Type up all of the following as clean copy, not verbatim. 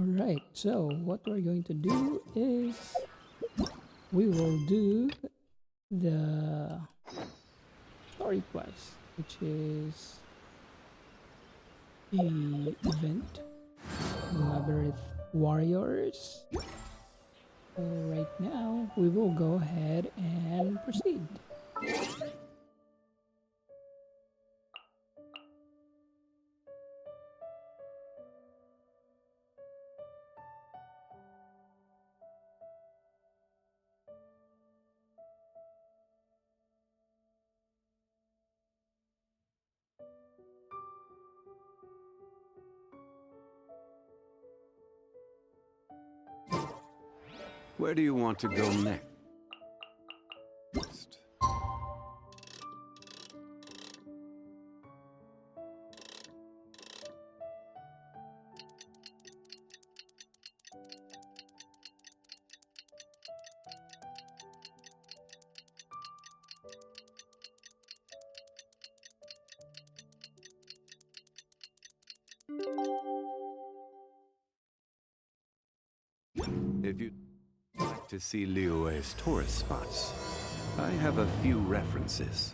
Alright, so what we're going to do is we will do the story quest, which is the event Labyrinth Warriors. So right now we will go ahead and proceed. Where do you want to go next? If you'd like to see Liyue's tourist spots, I have a few references.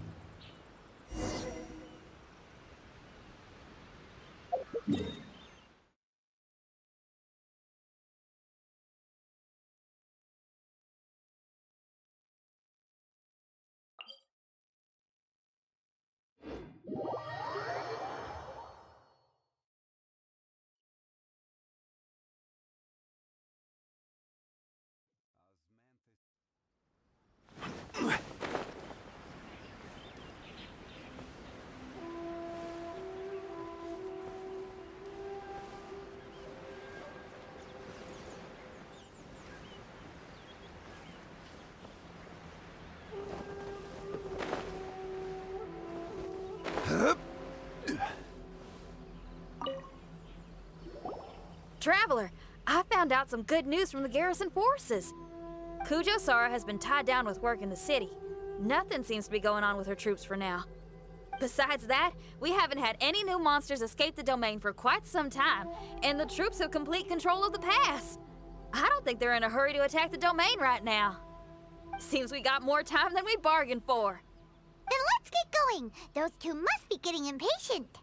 Traveler, I found out some good news from the garrison forces. Kujo-Sara has been tied down with work in the city. Nothing seems to be going on with her troops for now. Besides that, we haven't had any new monsters escape the domain for quite some time, and the troops have complete control of the pass. I don't think they're in a hurry to attack the domain right now. Seems we got more time than we bargained for. Then let's get going. Those two must be getting impatient.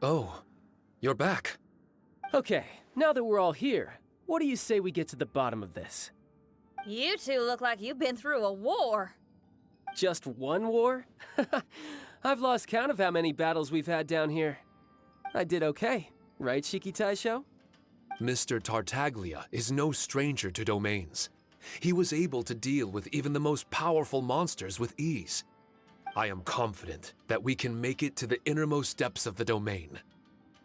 Oh, you're back. Okay, now that we're all here, what do you say we get to the bottom of this? You two look like you've been through a war. Just one war? I've lost count of how many battles we've had down here. I did okay, right, Shiki Taisho? Mr. Tartaglia is no stranger to domains. He was able to deal with even the most powerful monsters with ease. I am confident that we can make it to the innermost depths of the domain.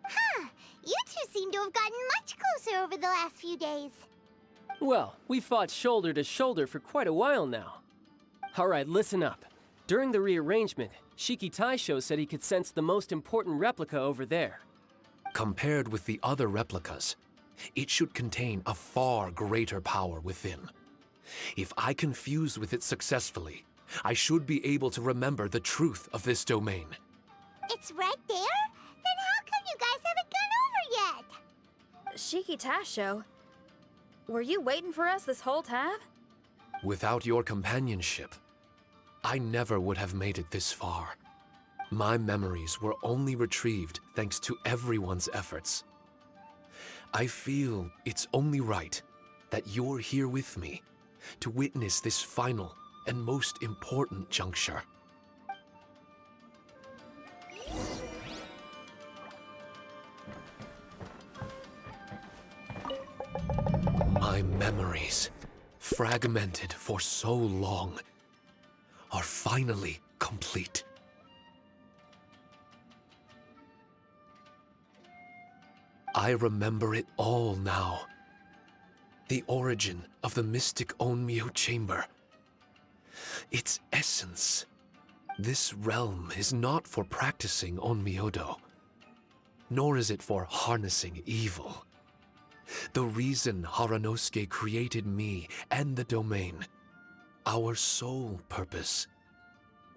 Huh, you two seem to have gotten much closer over the last few days. Well, we fought shoulder to shoulder for quite a while now. Alright, listen up. During the rearrangement, Shiki Taisho said he could sense the most important replica over there. Compared with the other replicas, it should contain a far greater power within. If I can fuse with it successfully, I should be able to remember the truth of this domain. It's right there? Then how come you guys haven't gone over yet? Shiki Taisho, were you waiting for us this whole time? Without your companionship, I never would have made it this far. My memories were only retrieved thanks to everyone's efforts. I feel it's only right that you're here with me to witness this final and most important juncture. My memories, fragmented for so long, are finally complete. I remember it all now. The origin of the mystic Onmyo Chamber. Its essence. This realm is not for practicing Onmyodo, nor is it for harnessing evil. The reason Haranosuke created me and the domain, our sole purpose,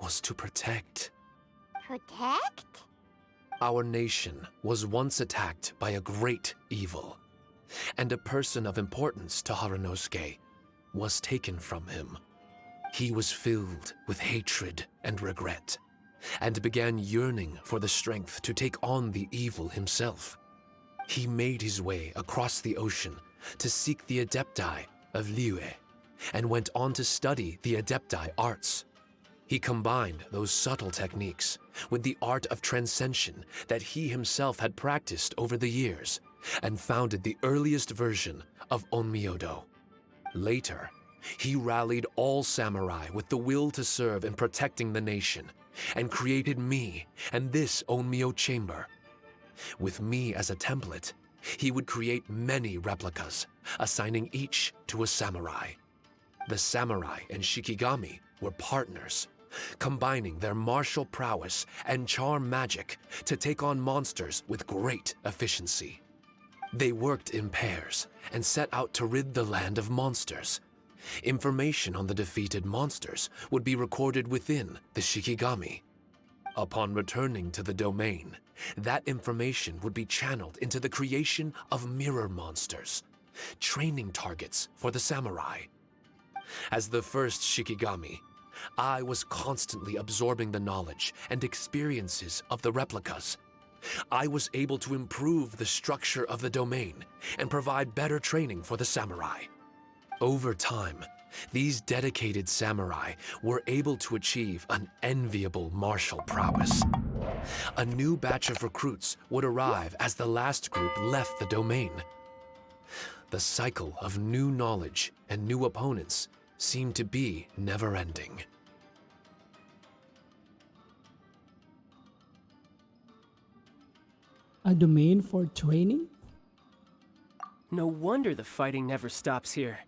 was to protect. Protect? Our nation was once attacked by a great evil, and a person of importance to Haranosuke was taken from him. He was filled with hatred and regret, and began yearning for the strength to take on the evil himself. He made his way across the ocean to seek the Adepti of Liyue, and went on to study the Adepti arts. He combined those subtle techniques with the art of transcension that he himself had practiced over the years, and founded the earliest version of Onmyodo. Later, he rallied all samurai with the will to serve in protecting the nation, and created me and this Onmyo Chamber. With me as a template, he would create many replicas, assigning each to a samurai. The samurai and Shikigami were partners, combining their martial prowess and charm magic to take on monsters with great efficiency. They worked in pairs and set out to rid the land of monsters. Information on the defeated monsters would be recorded within the Shikigami. Upon returning to the domain, that information would be channeled into the creation of mirror monsters, training targets for the samurai. As the first Shikigami, I was constantly absorbing the knowledge and experiences of the replicas. I was able to improve the structure of the domain and provide better training for the samurai. Over time, these dedicated samurai were able to achieve an enviable martial prowess. A new batch of recruits would arrive as the last group left the domain. The cycle of new knowledge and new opponents seemed to be never-ending. A domain for training? No wonder the fighting never stops here.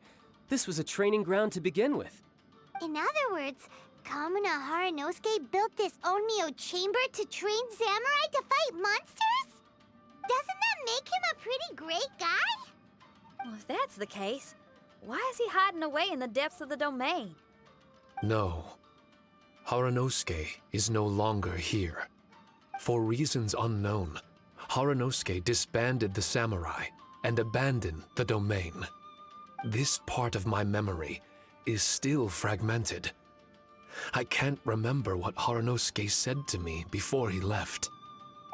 This was a training ground to begin with. In other words, Kamuna Haranosuke built this Onmyo Chamber to train samurai to fight monsters? Doesn't that make him a pretty great guy? Well, if that's the case, why is he hiding away in the depths of the domain? No. Haranosuke is no longer here. For reasons unknown, Haranosuke disbanded the samurai and abandoned the domain. This part of my memory is still fragmented. I can't remember what Haranosuke said to me before he left.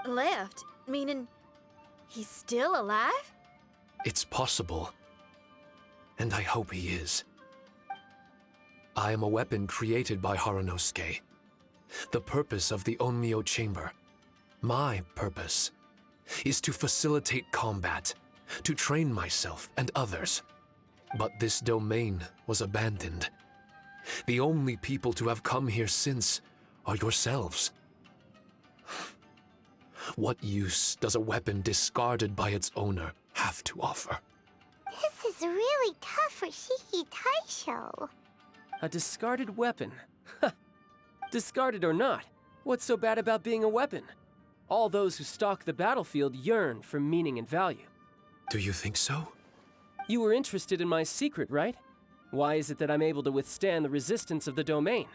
Left? Meaning he's still alive? It's possible, and I hope he is. I am a weapon created by Haranosuke. The purpose of the Onmyo Chamber, my purpose, is to facilitate combat, to train myself and others. But this domain was abandoned. The only people to have come here since are yourselves. What use does a weapon discarded by its owner have to offer? This is really tough for Shiki Taisho. A discarded weapon. Discarded or not, what's so bad about being a weapon? All those who stalk the battlefield yearn for meaning and value. Do you think so? You were interested in my secret, right? Why is it that I'm able to withstand the resistance of the domain?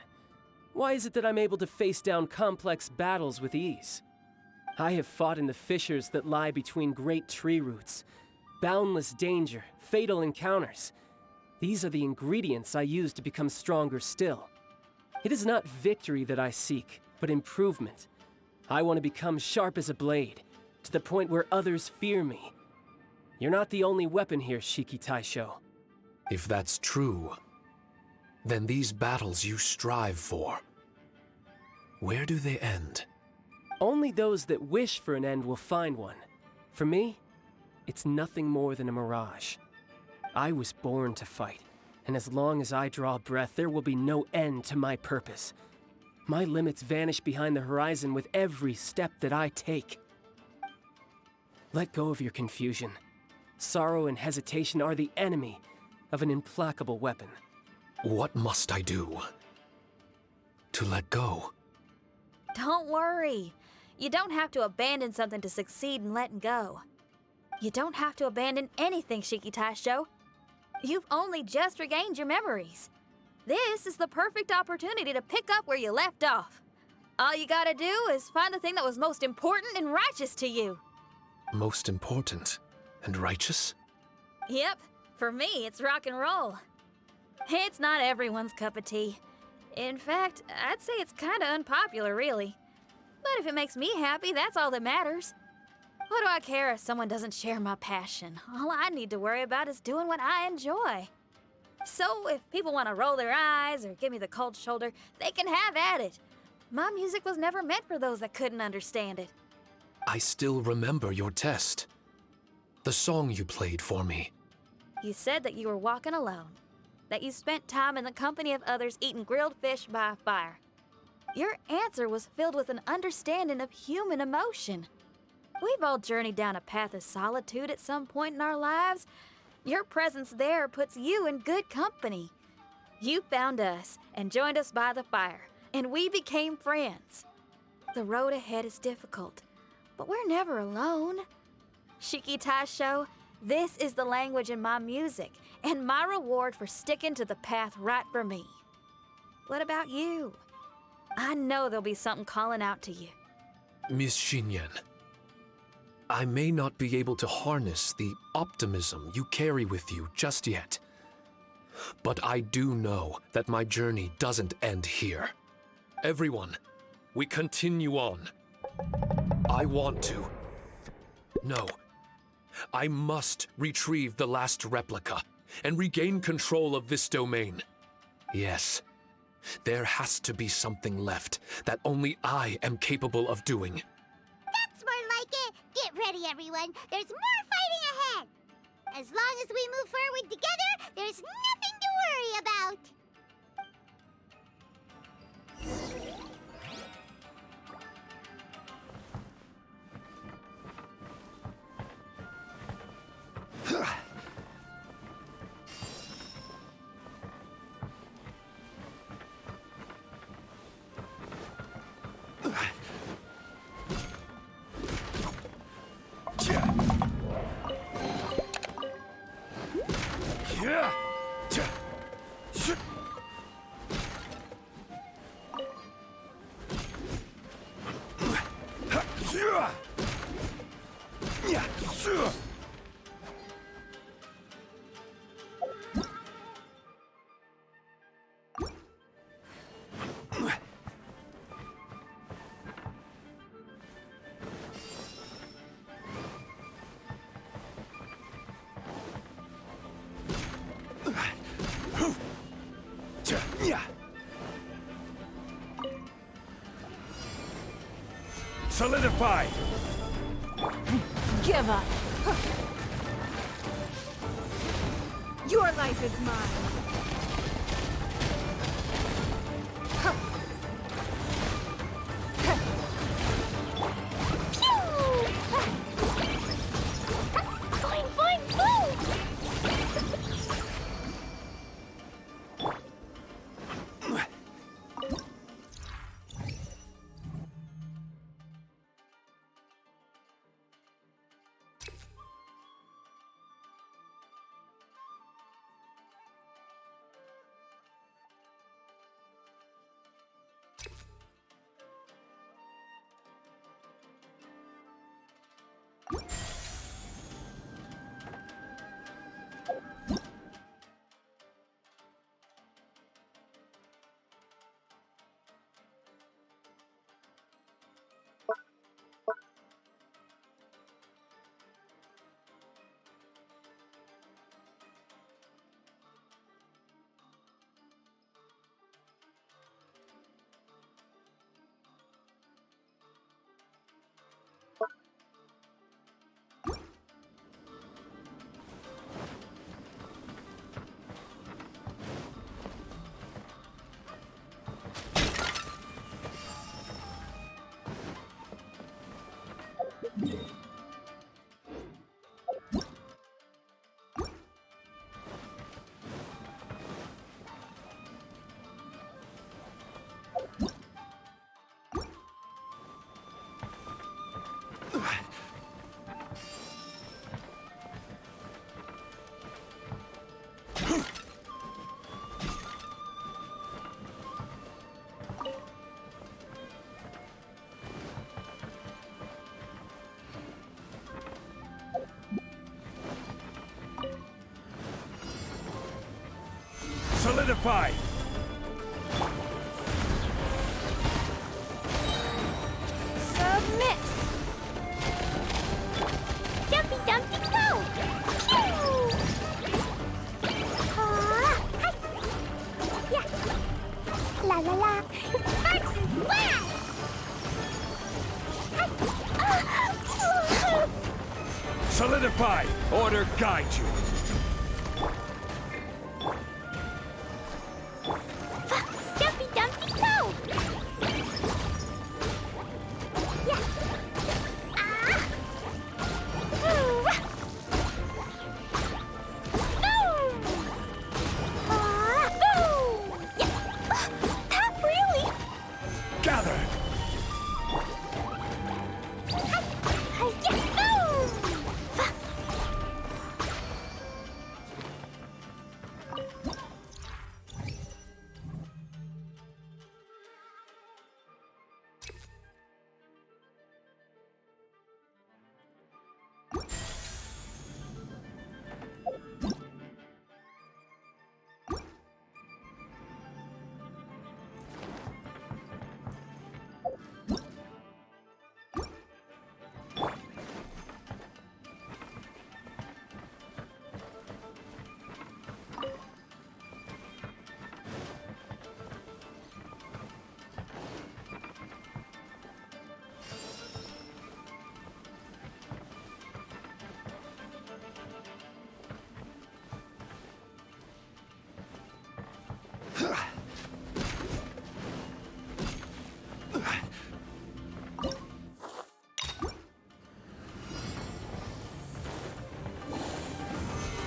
Why is it that I'm able to face down complex battles with ease? I have fought in the fissures that lie between great tree roots. Boundless danger, fatal encounters. These are the ingredients I use to become stronger still. It is not victory that I seek, but improvement. I want to become sharp as a blade, to the point where others fear me. You're not the only weapon here, Shiki Taisho. If that's true, then these battles you strive for, where do they end? Only those that wish for an end will find one. For me, it's nothing more than a mirage. I was born to fight, and as long as I draw breath, there will be no end to my purpose. My limits vanish behind the horizon with every step that I take. Let go of your confusion. Sorrow and hesitation are the enemy of an implacable weapon. What must I do to let go? Don't worry. You don't have to abandon something to succeed in letting go. You don't have to abandon anything, Shiki Taisho. You've only just regained your memories. This is the perfect opportunity to pick up where you left off. All you gotta do is find the thing that was most important and righteous to you. Most important and righteous? Yep, for me, it's rock and roll. It's not everyone's cup of tea. In fact, I'd say it's kinda unpopular, really. But if it makes me happy, that's all that matters. What do I care if someone doesn't share my passion? All I need to worry about is doing what I enjoy. So if people want to roll their eyes or give me the cold shoulder, they can have at it. My music was never meant for those that couldn't understand it. I still remember your test. The song you played for me. You said that you were walking alone, that you spent time in the company of others eating grilled fish by a fire. Your answer was filled with an understanding of human emotion. We've all journeyed down a path of solitude at some point in our lives. Your presence there puts you in good company. You found us and joined us by the fire, and we became friends. The road ahead is difficult, but we're never alone. Shiki Taisho, this is the language in my music, and my reward for sticking to the path right for me. What about you? I know there'll be something calling out to you. Miss Xinyan, I may not be able to harness the optimism you carry with you just yet. But I do know that my journey doesn't end here. Everyone, we continue on. I want to. No. I must retrieve the last replica and regain control of this domain. Yes. There has to be something left that only I am capable of doing. That's more like it. Get ready, everyone. There's more fighting ahead. As long as we move forward together, there's nothing to worry about. Solidify! Give up! Your life is mine! Pew! Solidify! Submit! Dumpy Dumpty go! Pew! Hi. Yeah. La la la. Sparks and flash! Solidify! Order guide you! Dumpy Dumpty go! Yeah. Ooh. Ooh. Yeah. Not really. Gather!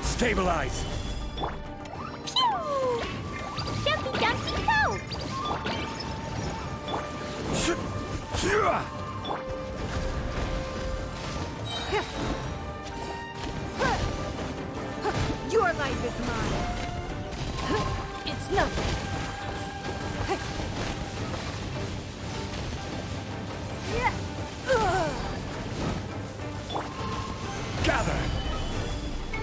Stabilize! Pew! Dumpy Dumpty go! Your life is mine. It's nothing. Gather!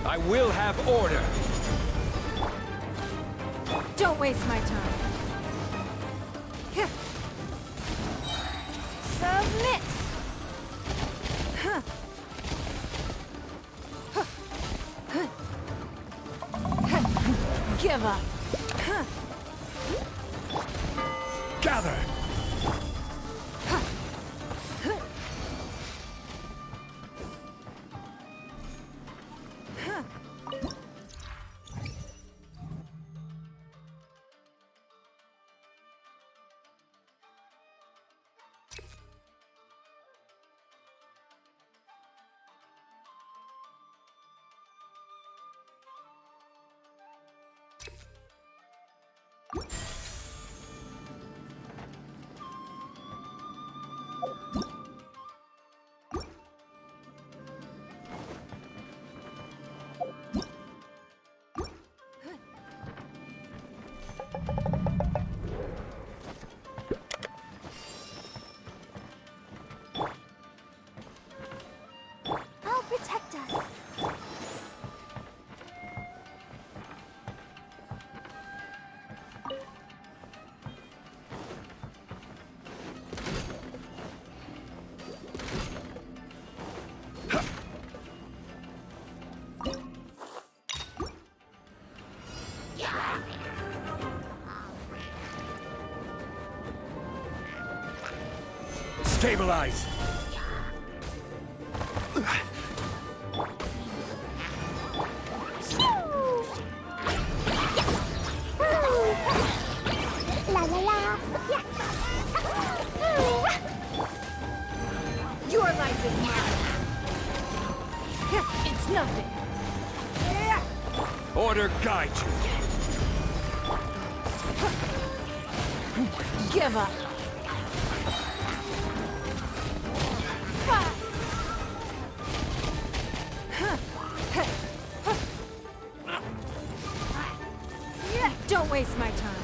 I will have order! Don't waste my time. Submit! Give up. Gather! I'll protect us. Stabilize! La la la. Yeah. Your life is mine. It's nothing. Order guide you! Give up. Don't waste my time.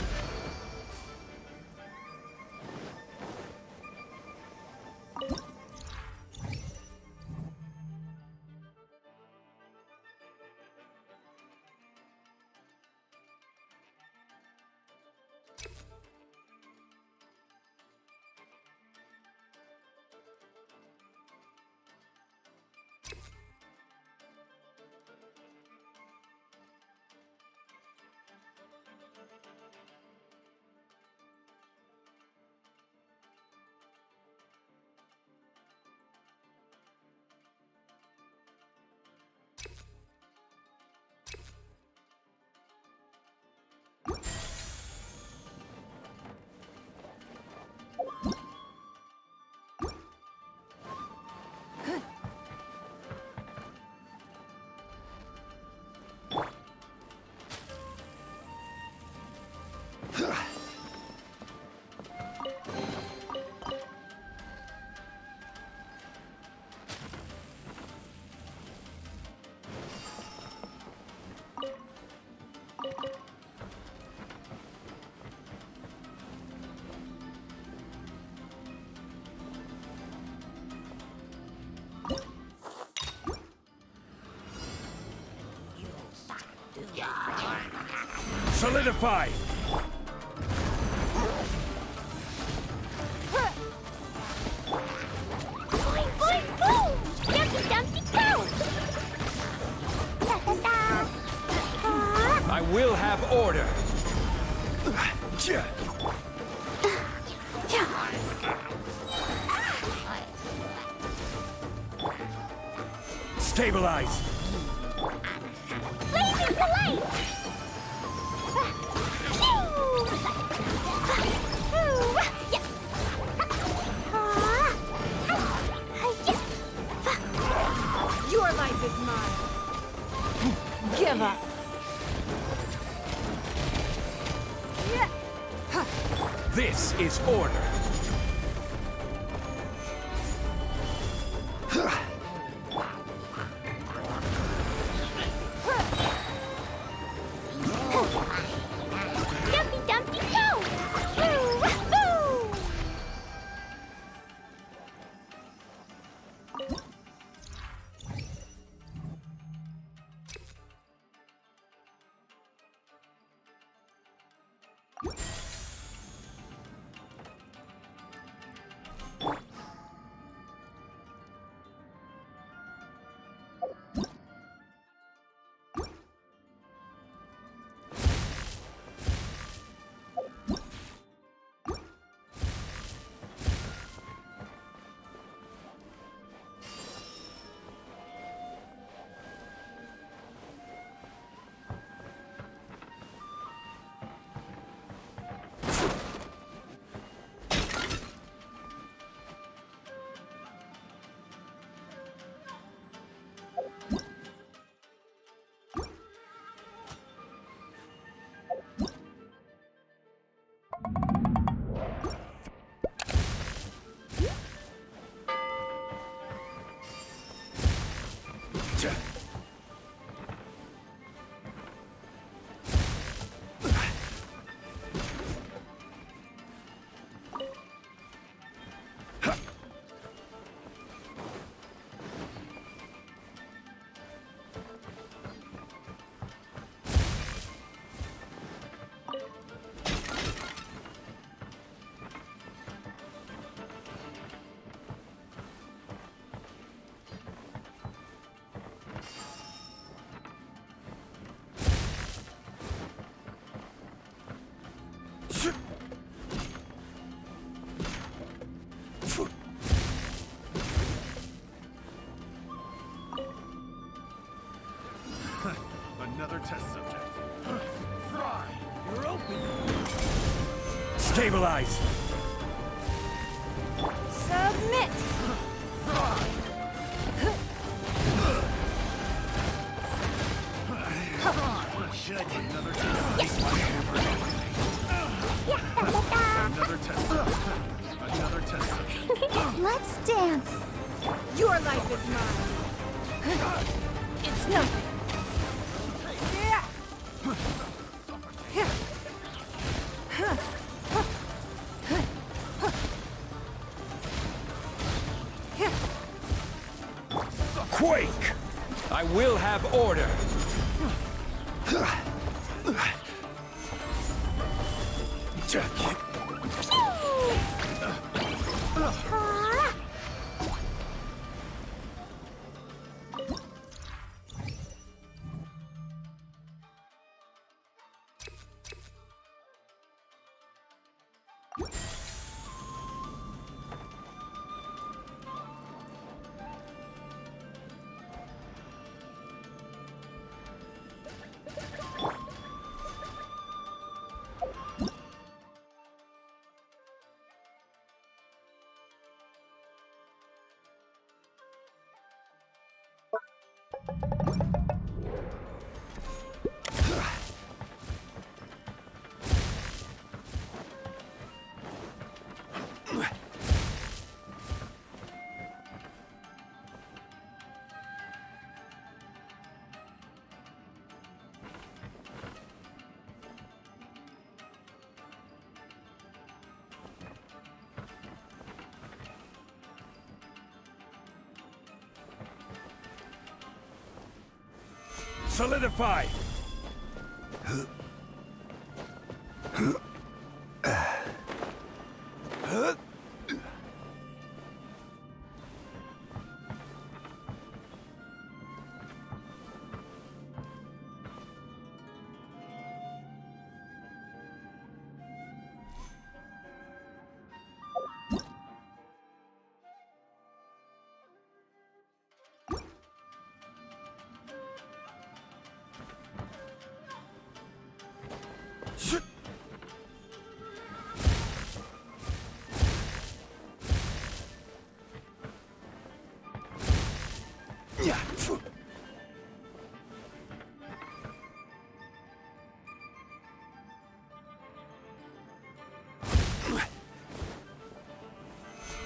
Solidify! Boing, boing, boom! Dumpty, dumpty, go! Da, da, da. I will have order! Stabilize! Blazing delight! Your life is mine. Give up. This is order! Dumpty, dumpty, go! Boo, boo! Another test subject. Fry! You're open! Stabilize! Submit. Should I take another test? Another test. Another test. Let's dance. Your life is mine. It's nothing. Quake! I will have order! Solidify!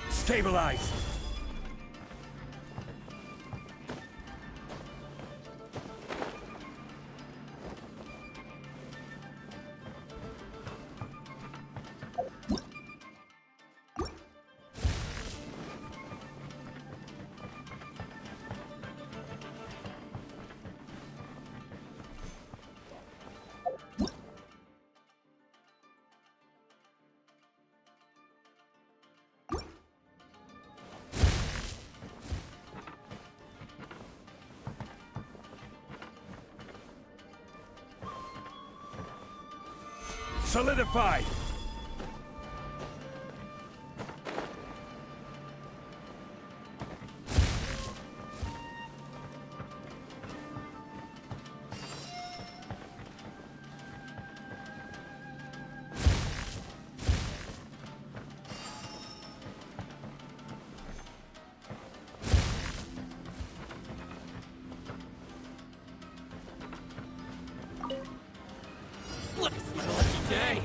Stabilize! Solidify! Day.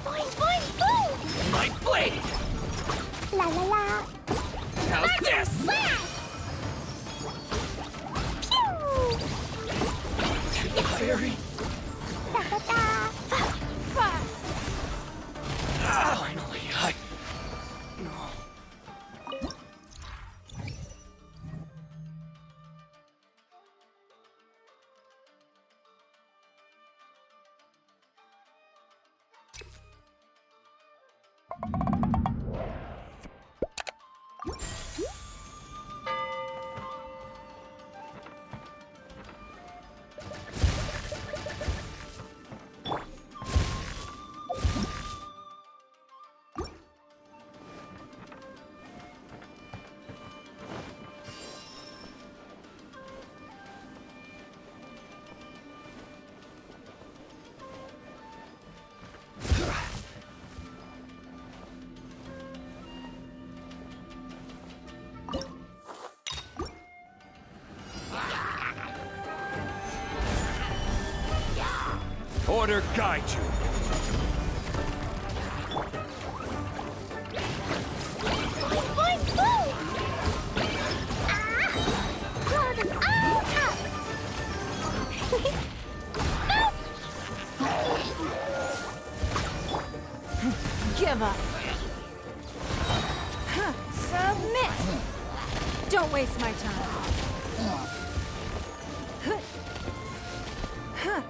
Boing, boing, boom! My blade! La la la! How's this? Blast! Pew! Fairy! Da da da! Finally, No. Order guide you. Boing, boing, boom! Blow them all up! Give up. Huh, submit. Don't waste my time. Huh.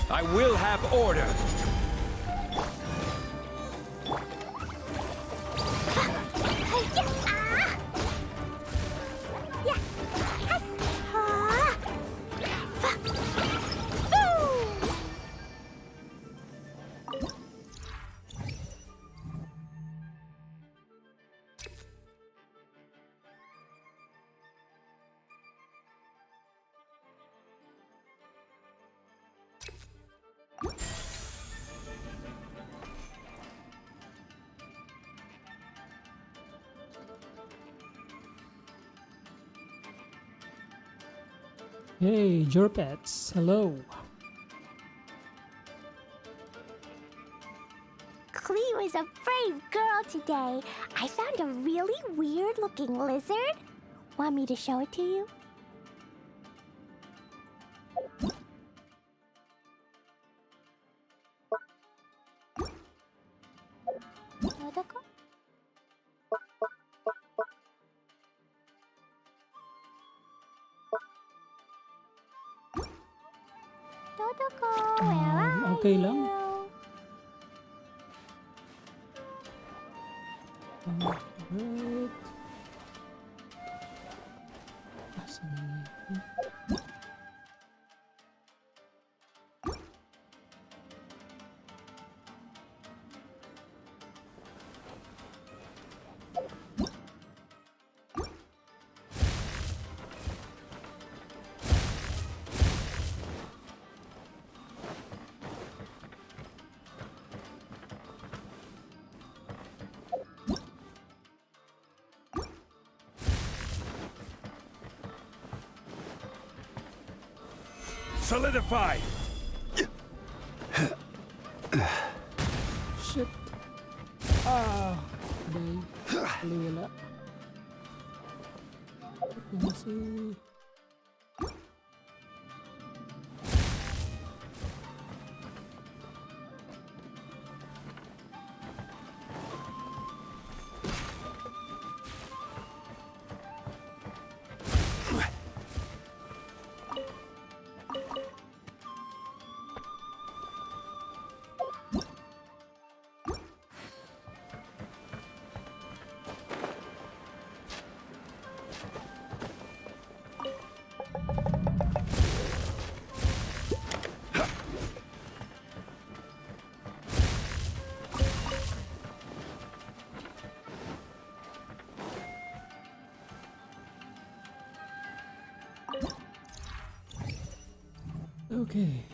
I will have order. Hey, Jorpets, hello. Clee was a brave girl today. I found a really weird-looking lizard. Want me to show it to you? Protocol, where are okay lang. you? Alright. Asan na yun? Solidify! Shit. Ah. Day. Hali wala. Let me see. Okay.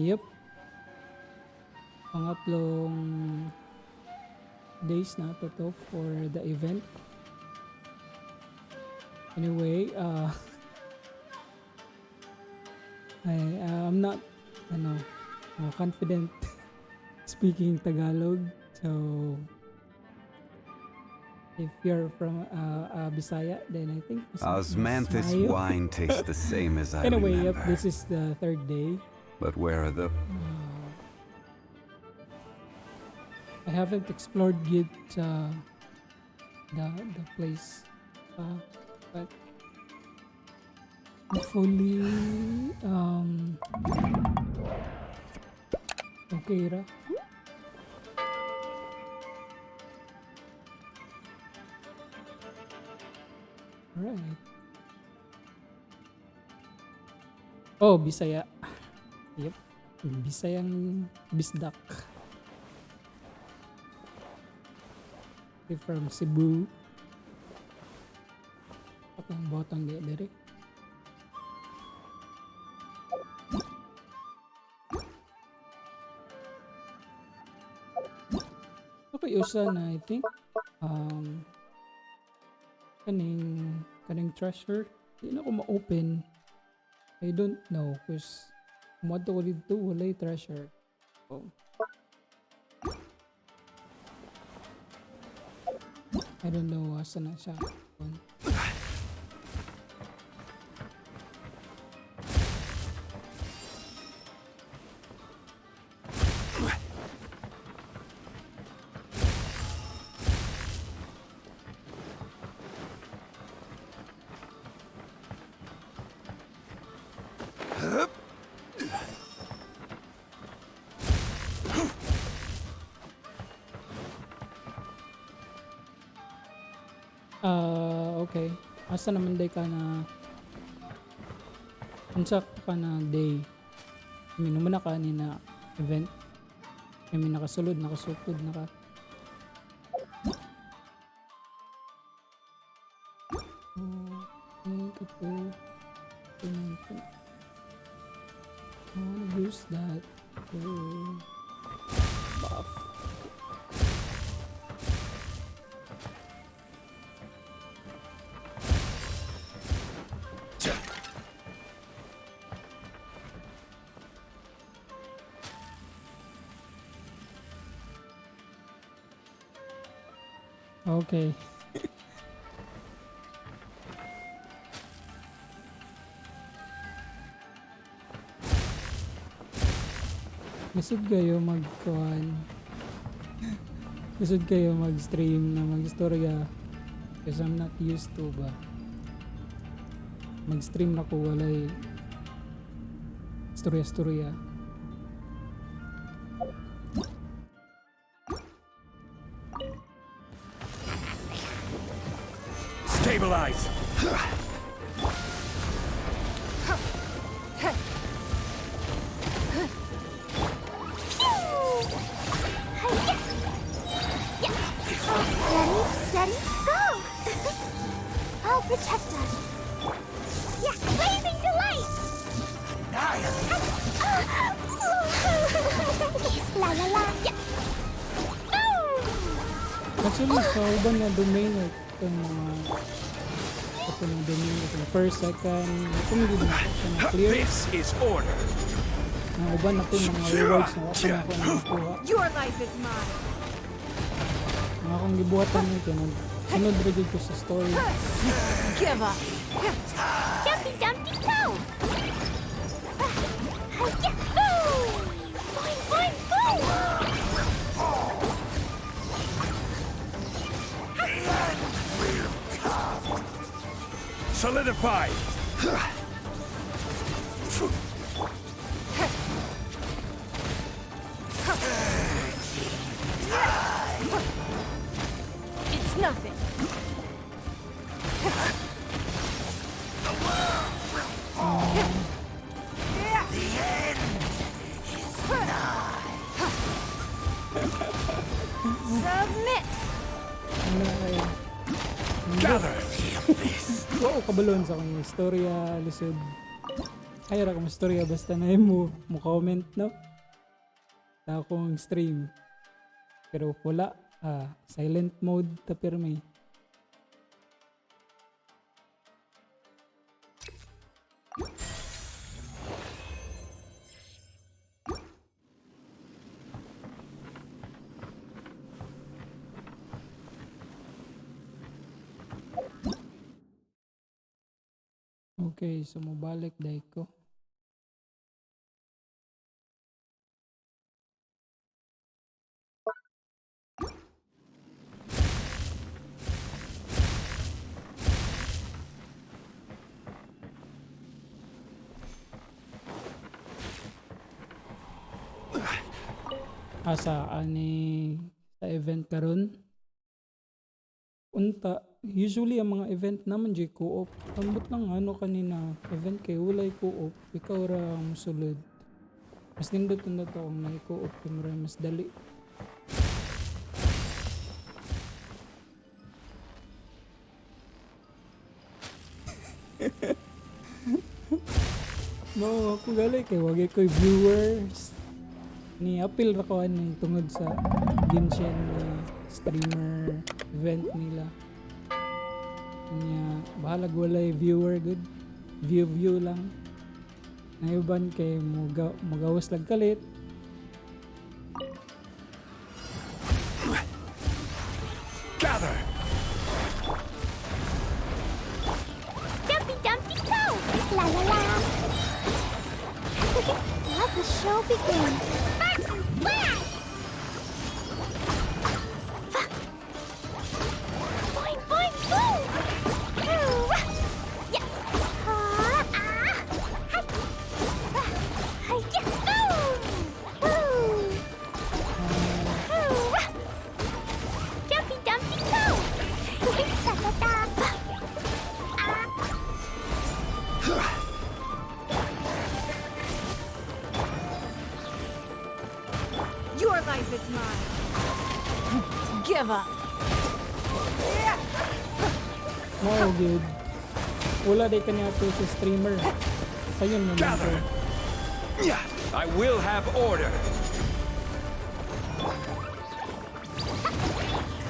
Yep. Pangatlong days na to for the event. Anyway, I'm not, confident speaking Tagalog. So, if you're from Bisaya, then I think Osmanthus Mayo. wine tastes the same as I Anyway, yep, remember. this is the third day. But where are the... I haven't explored yet the place, but hopefully okay ra. Right. Oh, Bisaya. Yep. Bisayang bisdak. They're from Cebu. Patang botang di diri. Okay, usa na I think. Kaning treasure. Di na ko ma-open. I don't know cause what ko dito walay treasure. Oh. I don't know asa na siya. Okay. Asa naman day ka na unsa ka na day? I mean, naman na ka ni na event. I mean, nakasukod na ka. I wanna use that to buff. Okay. Lisod kayo Lisod kayo mag-stream na mag-istorya because I'm not used to ba. Mag-stream na ko walay istorya-istorya. Stabilize! Ready, steady, go! I'll protect us. Yeah, blazing delight! La la la! Yeah. Actually, sa uban na domain itong domain itong first, second, kung hindi na ito na clear. This is order! Ang uban na po mga rewards na ako na ako nakuha. Your life is mine. Mga akong gibuhatan nito, sunod rin ko sa story. Give up. Jumpy Dumpty Go! Boing, boing, boing! Solidify! It's nothing. Submit. Ano kayo? Gather! Oo, kabalon sa akong istorya, lisod. Ayaw akong istorya, basta na mo comment, no? Sa akong stream. Pero wala, silent mode tapirme. Okay, so mabalik dahil ko. Asa ani sa event karon? Unta, usually ang mga event naman di co-op. Ambot lang ano kanina, event kay ulay co-op, ikaw ra ang sulod. Mas nindot na to ang may co-op kamera mas dali. No, ako gali kay wagi ko'y viewers. Ni apil ra ko ani tungod sa Genshin streamer event nila. Kanya bahalag walay viewer good. View lang. Nayuban kay magawas lag kalit. Gather! Jumpy Dumpty Go! La la la! Let the show begin! Sparks and flash! Boing, boing, boom! Yeah! Jumpy Dumpty Go! Your life is mine. Give up. Wow, good. Wala day kanya to sa streamer. Sayon mo na Gather! I will have order!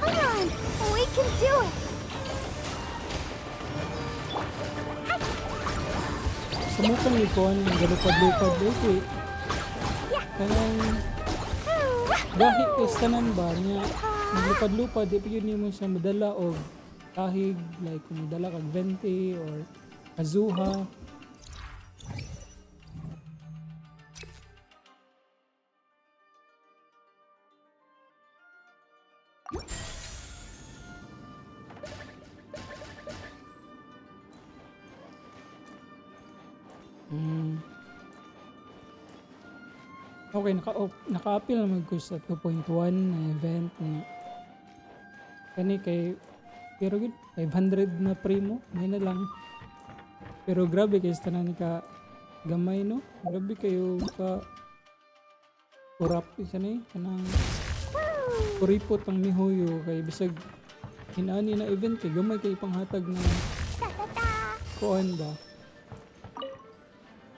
Come on! We can do it! Sumukang likon, galupad-lupad okay. Kanang gahi ko tanan ba niya naglupad-lupad, di pa yun mo siya madala o kahig, like kung madala kag 20 or Kazuha. Okay, naka-appeal naman ko sa 2.1 na event ni kani kay pero good 500 na primo may na lang, pero grabe kayo sa tanan ka gamay no, grabe kayo ka kurap isa ni kanang kuripot ang mihoyo kay bisag hinani na event kay gamay kay panghatag na kuan ba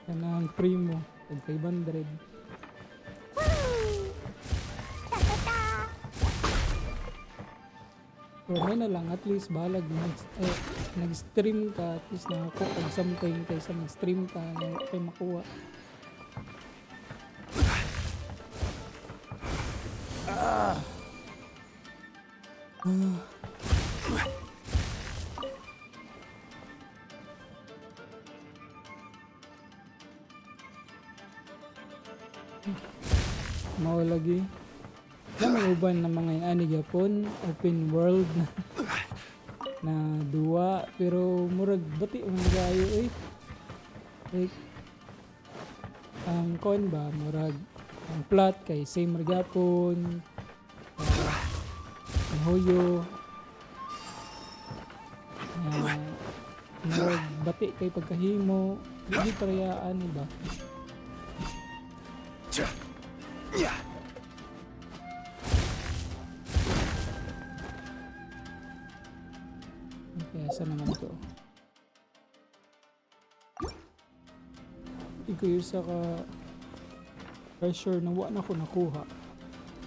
kanang primo tag 500. Pero may na lang, at least balag nag-stream ka, at least nakakuha kag something kaysa mag-stream ka na kay makuha. Mao lagi. May uban na mga ani Japon open world na duwa pero murag bati mga gayo eh. Like ang kon ba murag ang plot kay same ra Japon. Hoyo. Murag bati kay pagkahimo, di parehaan ba? Okay, saan naman ito? Hindi ko yung sa pressure na wala na ako nakuha.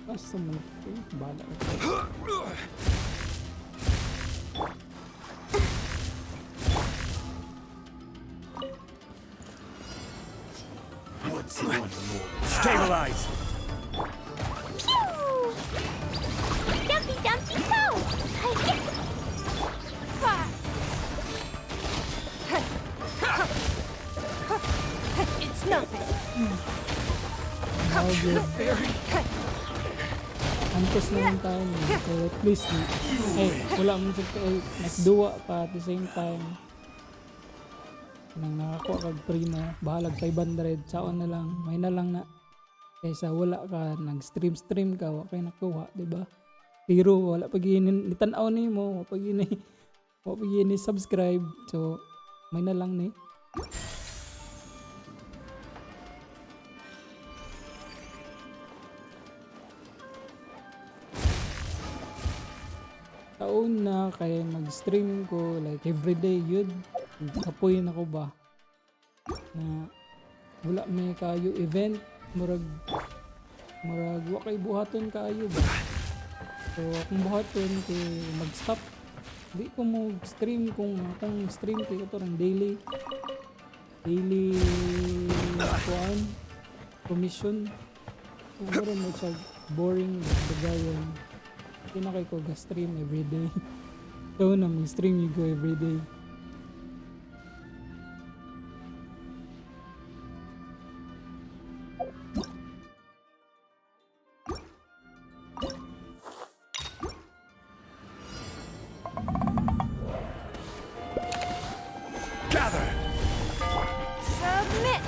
Basta man ito, bala ito. Stabilize! Dumpy Dumpy go! It's nothing. How good. Antes naman tayo so at least wala mo sa nagduwa pa at the same time nang nakakuha kag primo bahalag 500 saon na lang may na lang na kaysa wala ka nag stream ka wa kay nakuha di ba pero wala pag nitan-aw nimo pag ini subscribe so may na lang ni taon na kaya mag-stream ko like everyday yun kapoy na ko ba na wala may kayo event murag wa kay buhaton kayo ba so akong buhaton kay mag-stop di ko mo stream kung akong stream kay ito ng daily kuan commission mura mo siya boring bagayon pinakay ko ga-stream everyday. So na mag-stream you go everyday. Gather! Submit.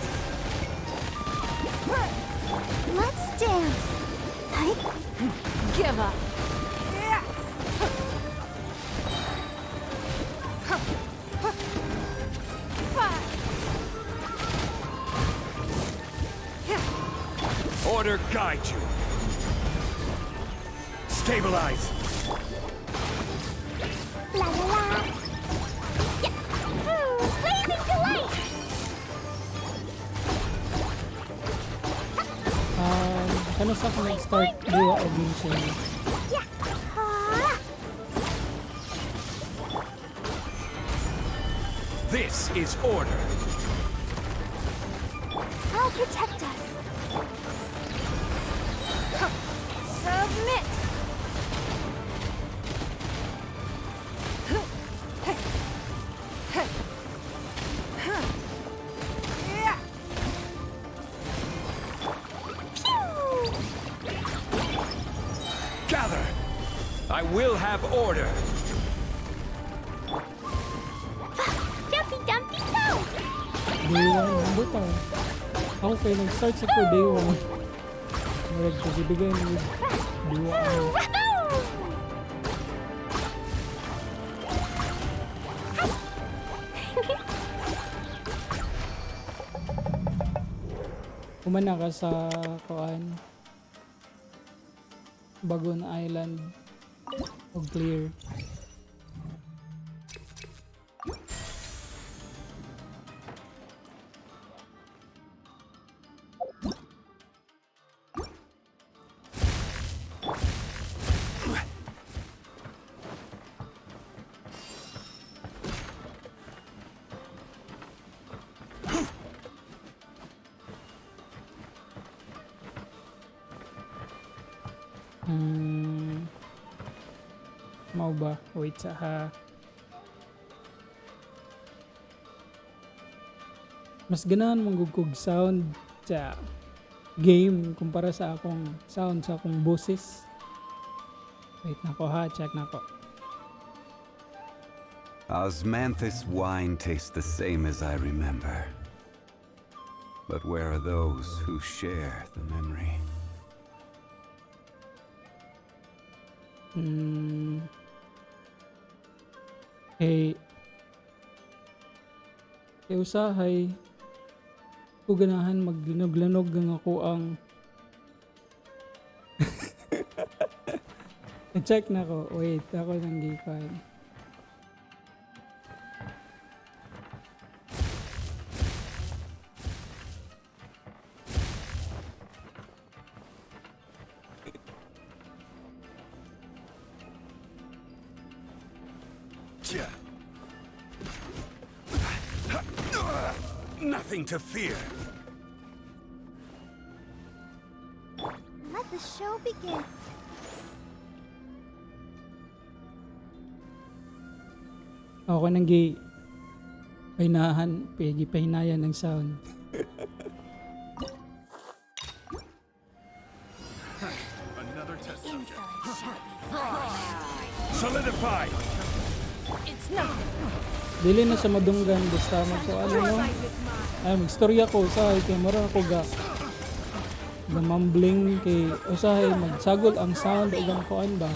Let's dance! Give up. Order guide you. Stabilize. La la la! Yeah. Blazing delight! Kano sa ako nag-start duwa o Genshin? Yeah. Ah. This is order. I'll protect us. Submit. will have order. Dumpy Dumpy go! Day 1, ang butaw. Ako kayo nag-start sa ko day 1. Marag ko, bibigay mo yung diwa ano. Kumana ka sa kuan Bagon Island o clear. Mau ba? Wait sa ha. Mas ganahan manggugkog sound sa game kumpara sa akong sound sa akong boses. Wait na ko ha, check na ko. Osmanthus wine tastes the same as I remember. But where are those who share the memory? Usahay ko ganahan maglinog-lanog ng ako ang check na ko. Wait, ako nang gikan. Nothing to fear. Let the show begin. Ako nang pahinayan ng sound. Another test. Insolent shall be Solidify. It's nothing. Dili na sa madunggan basta magkuano no. Ay magstorya ko usahay kay mara ako ga mumbling kay usahay magsagol ang sound ilang kuan ba.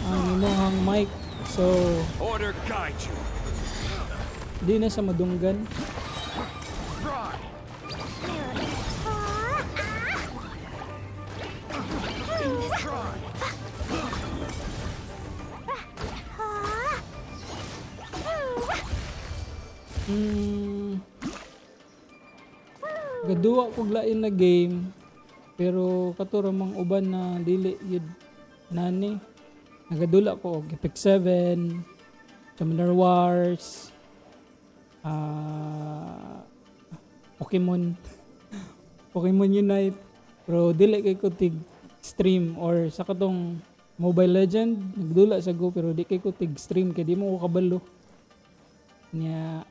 Ang imong mic so Order guide you. di na sa madunggan. Gaduwa kog lain na game pero katura mang uban na dili yun nani nagadula ko og Epic 7 Summoner Wars Pokemon Pokemon Unite pero dili kay ko tig stream or sa katong Mobile Legend nagdula sa go pero di kay ko tig stream kay di mo ko kabalo niya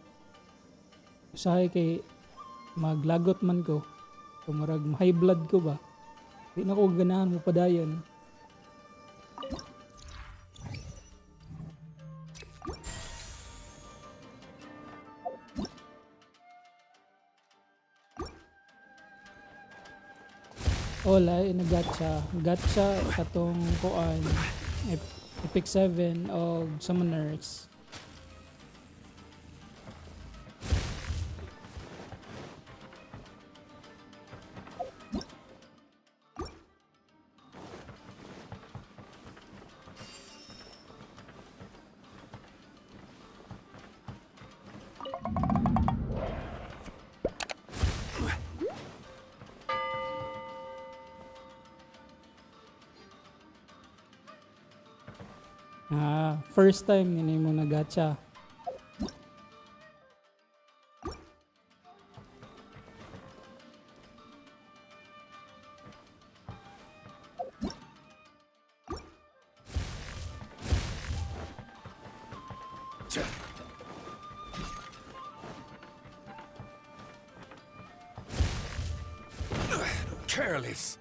usahay kay maglagot man ko kumurag high blood ko ba di na ko ganahan mo padayon. Wala nagacha katong kuan Epic 7 o Summoners. First time nini mo nagacha. Careless.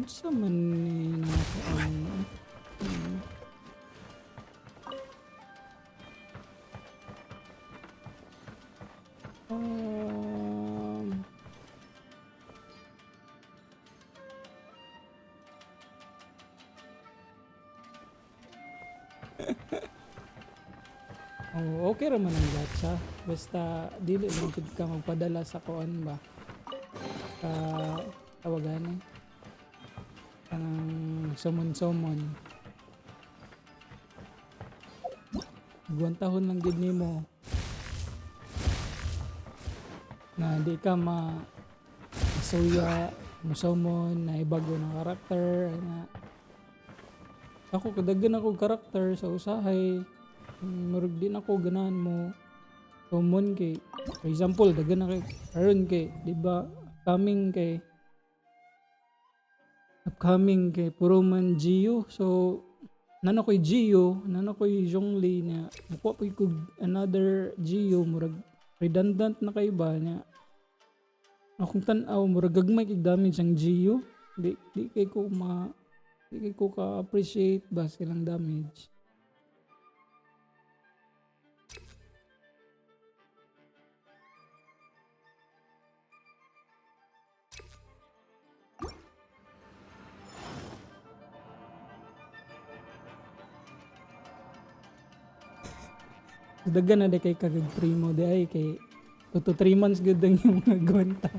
Unsa man ni nako ang um, oh, okay raman ang gatsa. Basta dili lang jud ka magpadala sa kuan ba. Ka tawagan eh. Kanang summon. Guwantahon lang gid nimo na di ka masuya, musummon na ibago ng karakter na ako kadaghan ako karakter sa usahay. Murag din ako ganahan mo summon kay for example daghan na kay karon kay di ba upcoming kay puro man Gio, so nana ko'y Gio, nana ko'y Zhongli na nakuha po ko another Gio, murag redundant na kay ba niya akong tanaw murag gagmay kay damage ang Gio, di kay ko ka-appreciate ba silang damage. Daghan na di kay kagag primo di ay kay 2 to 3 months gud ang yung mga gwanta.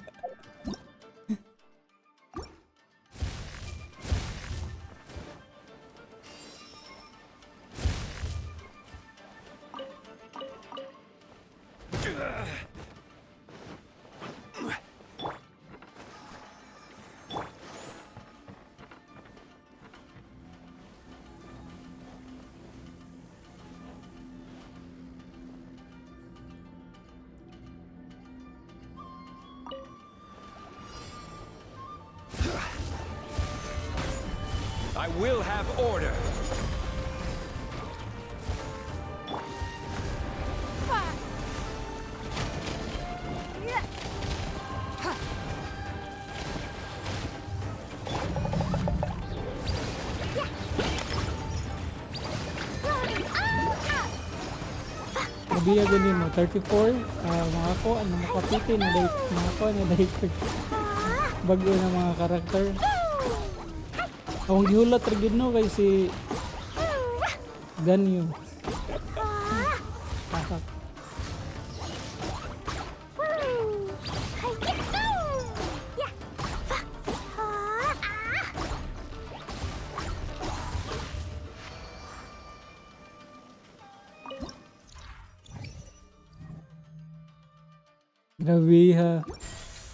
I will have order. Nabiya gani mo 34 mga ko ano makapiti na date mga ko na date bago na mga karakter. Akong gihulat ra gid no kay si Ganyu. Kakak. Grabe ha.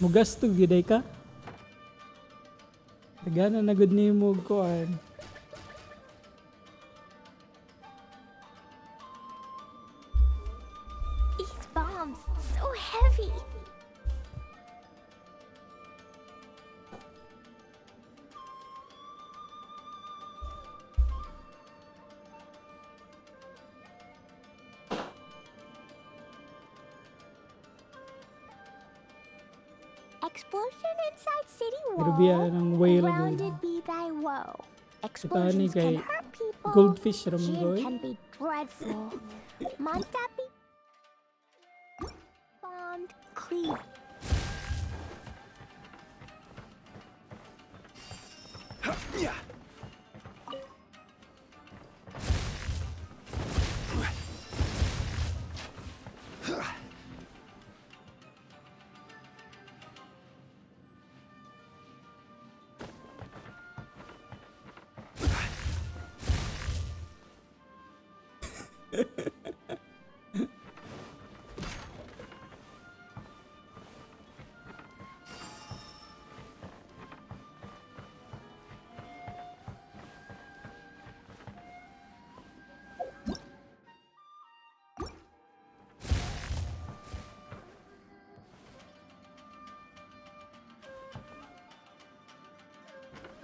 Mugasto giday ka? Tagana na gud nimo og kuan. These bombs, so heavy. Explosion inside city Grabe wall. ng whale Grounded gud. be thy woe. Tani Explosions kay can hurt people. goldfish ra man Gin goy. can be dreadful. Monster be bombed clean.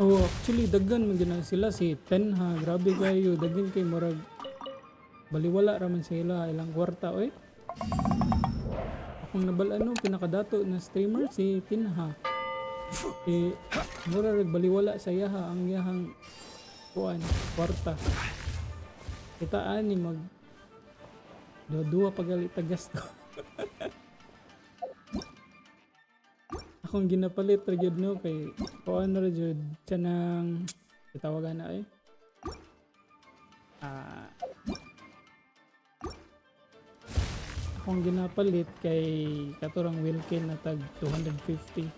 Oh, actually daghan man gina sila si Tenha, grabe kayo, daghan kay murag baliwala ra man sila ilang kwarta oy. Akong nabal-ano pinakadato na streamer si Tenha. mura rig baliwala sa yaha ang yahang kuan kwarta. Kitaan ni mag duwa pagalit gasto. Akong ginapalit ra gyud no kay kuan ra jud kanang itawagan na akong ginapalit kay katurang Wilkin na tag 250.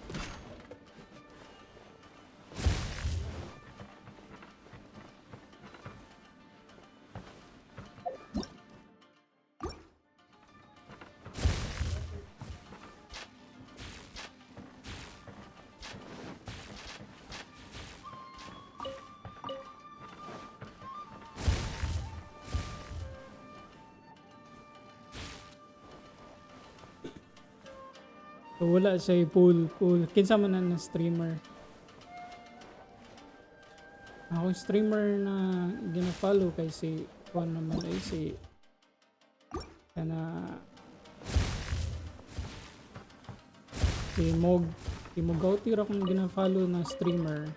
So, wala siya pool. Kinsa man na streamer. Ako streamer na gina-follow kay si kuan naman ay si si Mogauti ra kung gina-follow na streamer.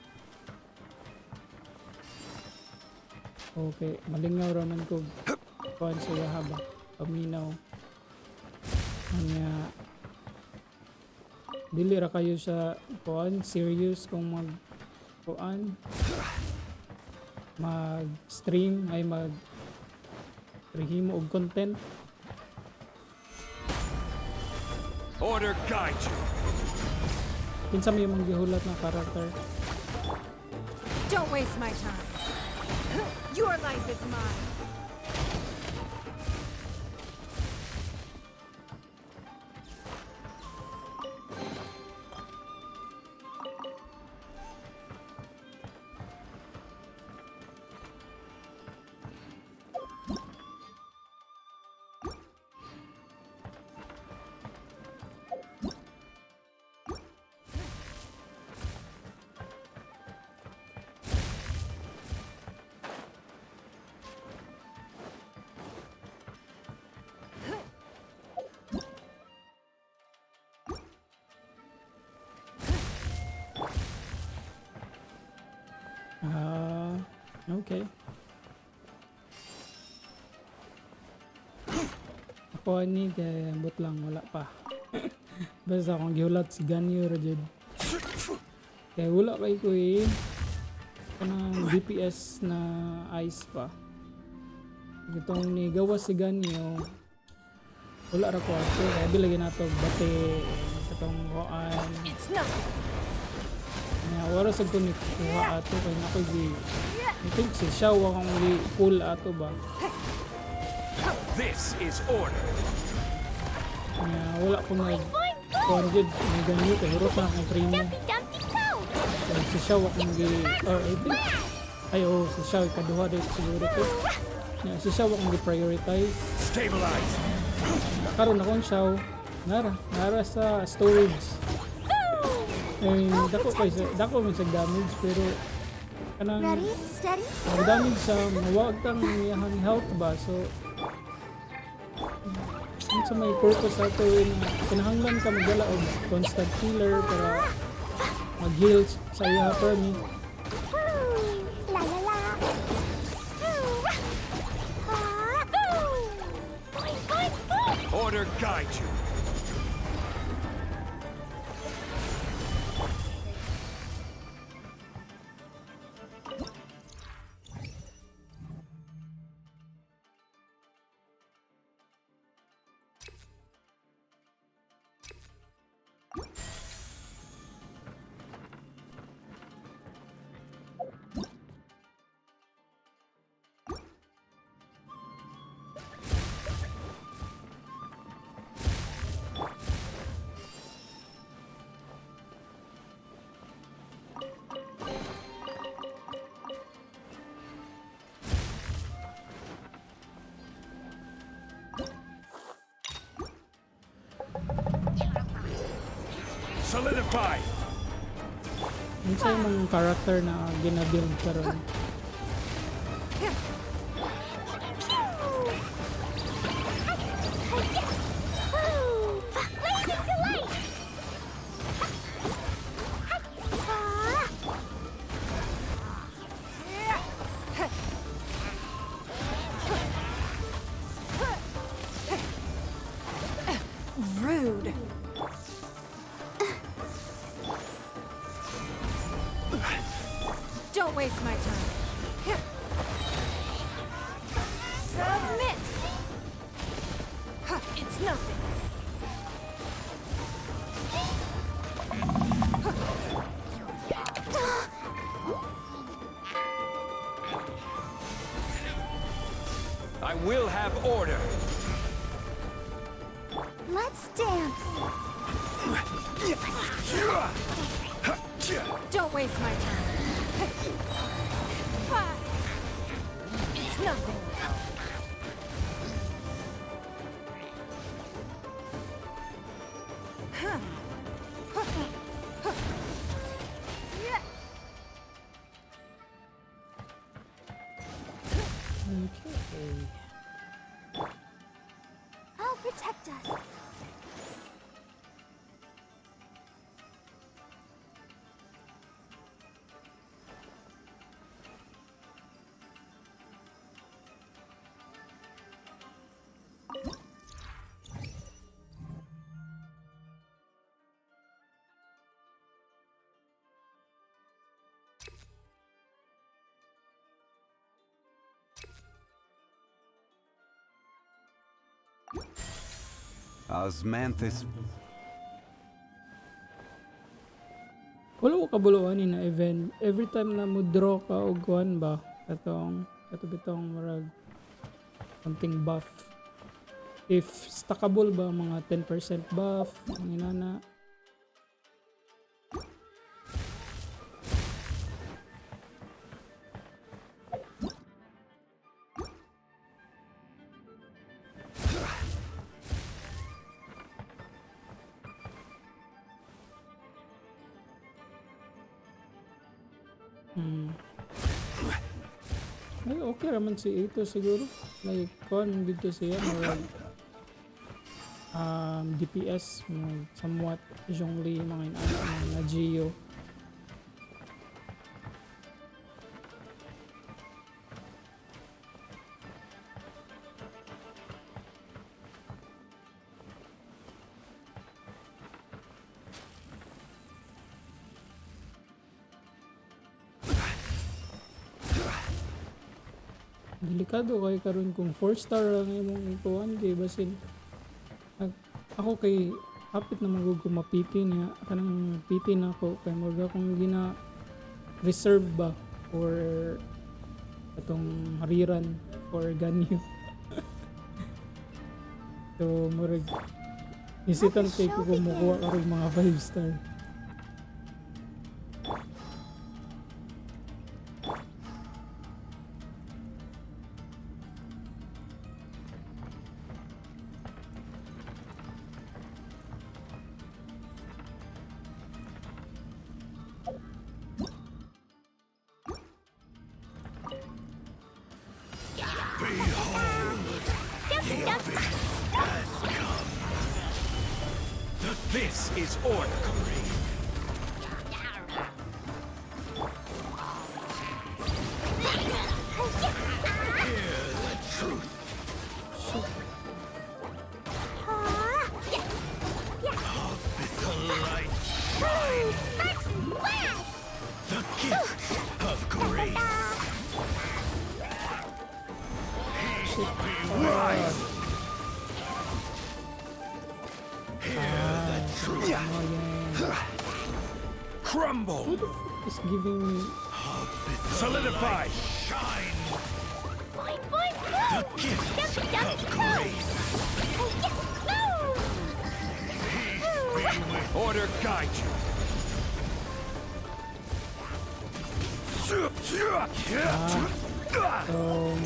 Okay, malingaw raman ko kuan sa yahaba. Paminaw. Kanya dili ra kayo sa kuan serious kung mag stream ay mag rehimo og content. Order guide you. Kinsa may mga gihulat na character. Don't waste my time. Your life is mine. Okay. Ako ni kay ambot lang wala pa. Basta akong gihulat si Ganyo ra jud. Kay wala kay ko kanang DPS na ice pa. Itong ni gawas si Ganyo wala ra ko ato kay bilagyan nato bate sa tong kuan. It's nothing. Wala sa ko ni kuha ato kay nako gi I think si Xiao akong pull ato ba. This is order. Wala ko nag kuan jud ni Ganyo kay hurot na akong primo. Dumpty cow! Si Xiao akong gi or I think si Xiao ikaduha dito siguro ko. Si Xiao akong gi prioritize. Stabilize. Karon akong Xiao nara sa storage. Dako man sa damage pero kanang Ready, steady, ang damage sa mawag kang iyang health ba so sa may purpose ato kinahanglan ka magdala og constant healer para mag-heal sa iya permi. la la la. Order guide you. Solidify. Minsan yung mga character na ginabuild karon. I will have order. Let's dance. Don't waste my time. It's nothing. Okay. I'll protect us. Osmanthus. Wala ko kabuluan ni na event. Every time na mo draw ka og kuan ba katong bitong murag something buff. If stackable ba mga 10% buff ang inana. Ay, okay raman si ito siguro. Like, kon dito siya, murag DPS, somewhat zhongli, mga inana, mga Geo. Delikado kay karon kung 4 star lang imong ikuan kay basin ako kay hapit na magug ko mapiti niya kanang piti na ako kay murag akong gina reserve ba for atong hariran for ganyo. So murag hesitant kay ko kumukuha karon mga 5 star. This is order. The gift of grace. Rise. Hear the truth. Crumble. What the fuck is giving me Solidify. Shine. The gift of grace. Order guide you.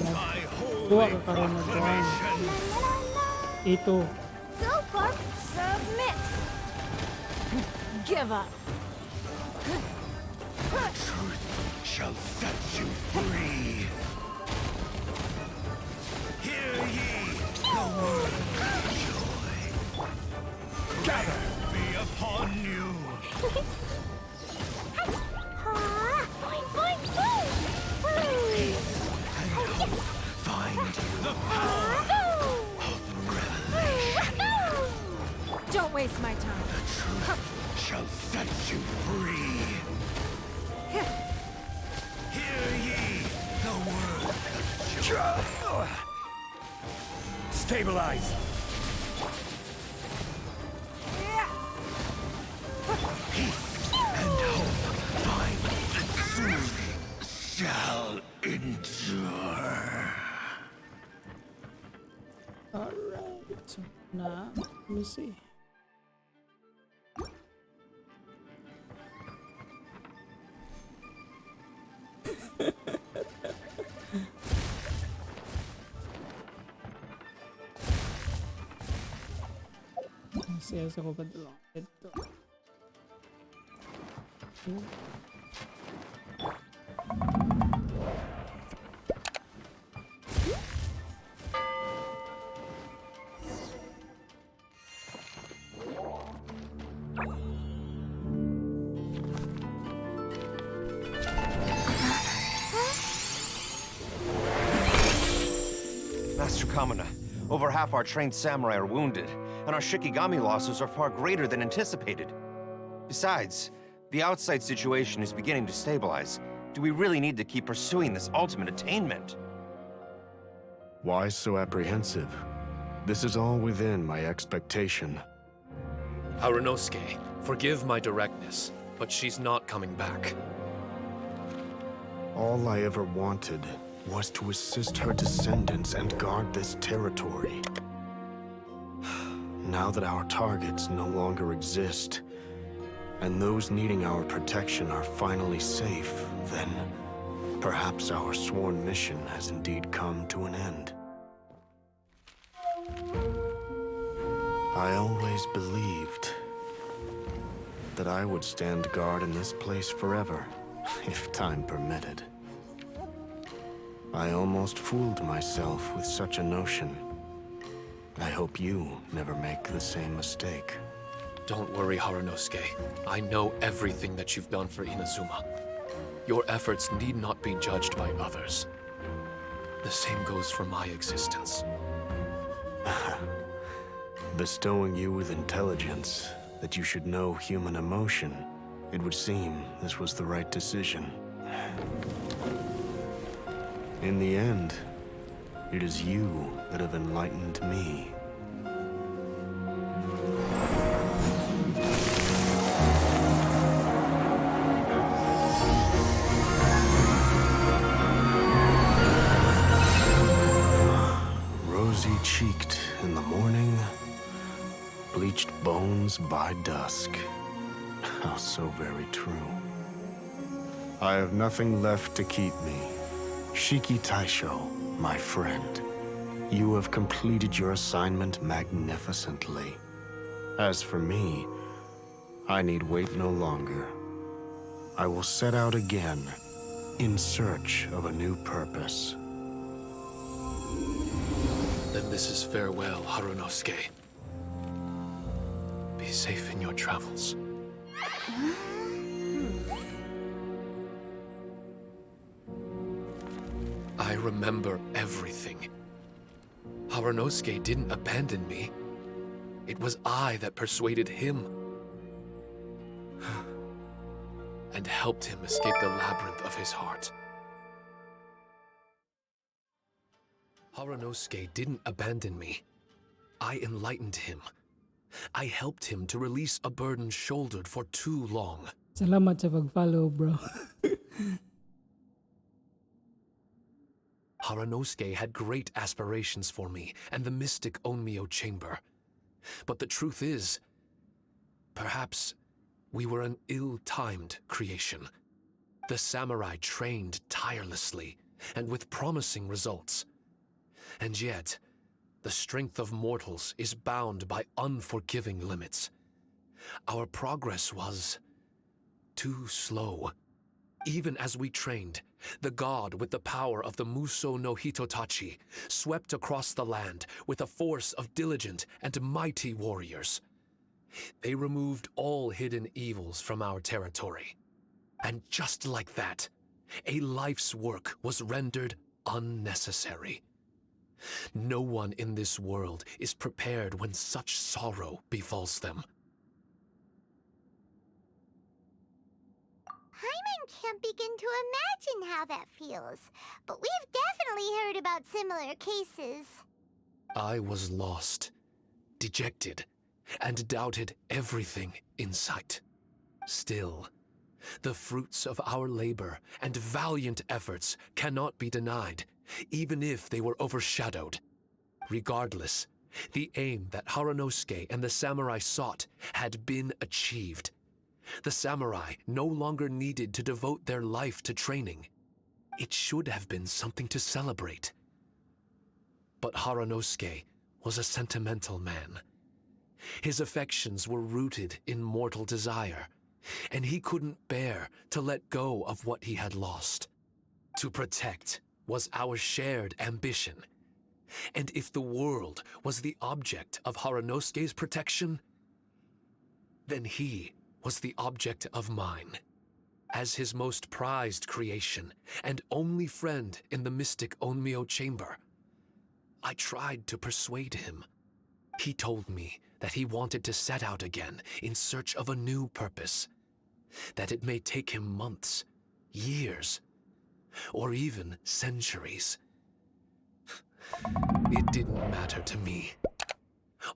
My kuha ka karon na kuan ito Go for Submit! Give up! Truth shall set you free. Hear ye the word of joy. Gather be upon you. And hope find the power of revelation. Don't waste my time. Truth shall set you free. Hear ye the word of joy. Stabilize. Peace and hope find the truth shall endure. Nah, let me see. Siyasa ko pa dalawa. Ito. Master Kamina, over half our trained samurai are wounded, and our Shikigami losses are far greater than anticipated. Besides, the outside situation is beginning to stabilize. Do we really need to keep pursuing this ultimate attainment? Why so apprehensive? This is all within my expectation. Harunosuke, forgive my directness, but she's not coming back. All I ever wanted was to assist her descendants and guard this territory. Now that our targets no longer exist, and those needing our protection are finally safe, then perhaps our sworn mission has indeed come to an end. I always believed that I would stand guard in this place forever, if time permitted. I almost fooled myself with such a notion. I hope you never make the same mistake. Don't worry, Harunosuke. I know everything that you've done for Inazuma. Your efforts need not be judged by others. The same goes for my existence. Bestowing you with intelligence, that you should know human emotion, it would seem this was the right decision. In the end, it is you that have enlightened me. Rosy-cheeked in the morning, bleached bones by dusk. How so very true. I have nothing left to keep me. Shiki Taisho, my friend, you have completed your assignment magnificently. As for me, I need wait no longer. I will set out again, in search of a new purpose. Then this is farewell, Harunosuke. Be safe in your travels. I remember everything. Harunosuke didn't abandon me. It was I that persuaded him and helped him escape the labyrinth of his heart. Harunosuke didn't abandon me. I enlightened him. I helped him to release a burden shouldered for too long. Salamat sa pag-follow, bro. Harunosuke had great aspirations for me and the mystic Onmyo chamber. But the truth is, perhaps we were an ill-timed creation. The samurai trained tirelessly and with promising results. And yet, the strength of mortals is bound by unforgiving limits. Our progress was too slow. Even as we trained, the god with the power of the Muso no Hitotachi swept across the land with a force of diligent and mighty warriors. They removed all hidden evils from our territory. And just like that, a life's work was rendered unnecessary. No one in this world is prepared when such sorrow befalls them. Hyman can't begin to imagine how that feels, but we've definitely heard about similar cases. I was lost, dejected, and doubted everything in sight. Still, the fruits of our labor and valiant efforts cannot be denied, even if they were overshadowed. Regardless, The aim that Haranosuke and the samurai sought had been achieved. The samurai no longer needed to devote their life to training. It should have been something to celebrate. But Haranosuke was a sentimental man. His affections were rooted in mortal desire, and he couldn't bear to let go of what he had lost. To protect was our shared ambition. And if the world was the object of Haranosuke's protection, then he was the object of mine. As his most prized creation and only friend in the mystic Onmyo chamber, I tried to persuade him. He told me that he wanted to set out again in search of a new purpose, that it may take him months, years, or even centuries. It didn't matter to me.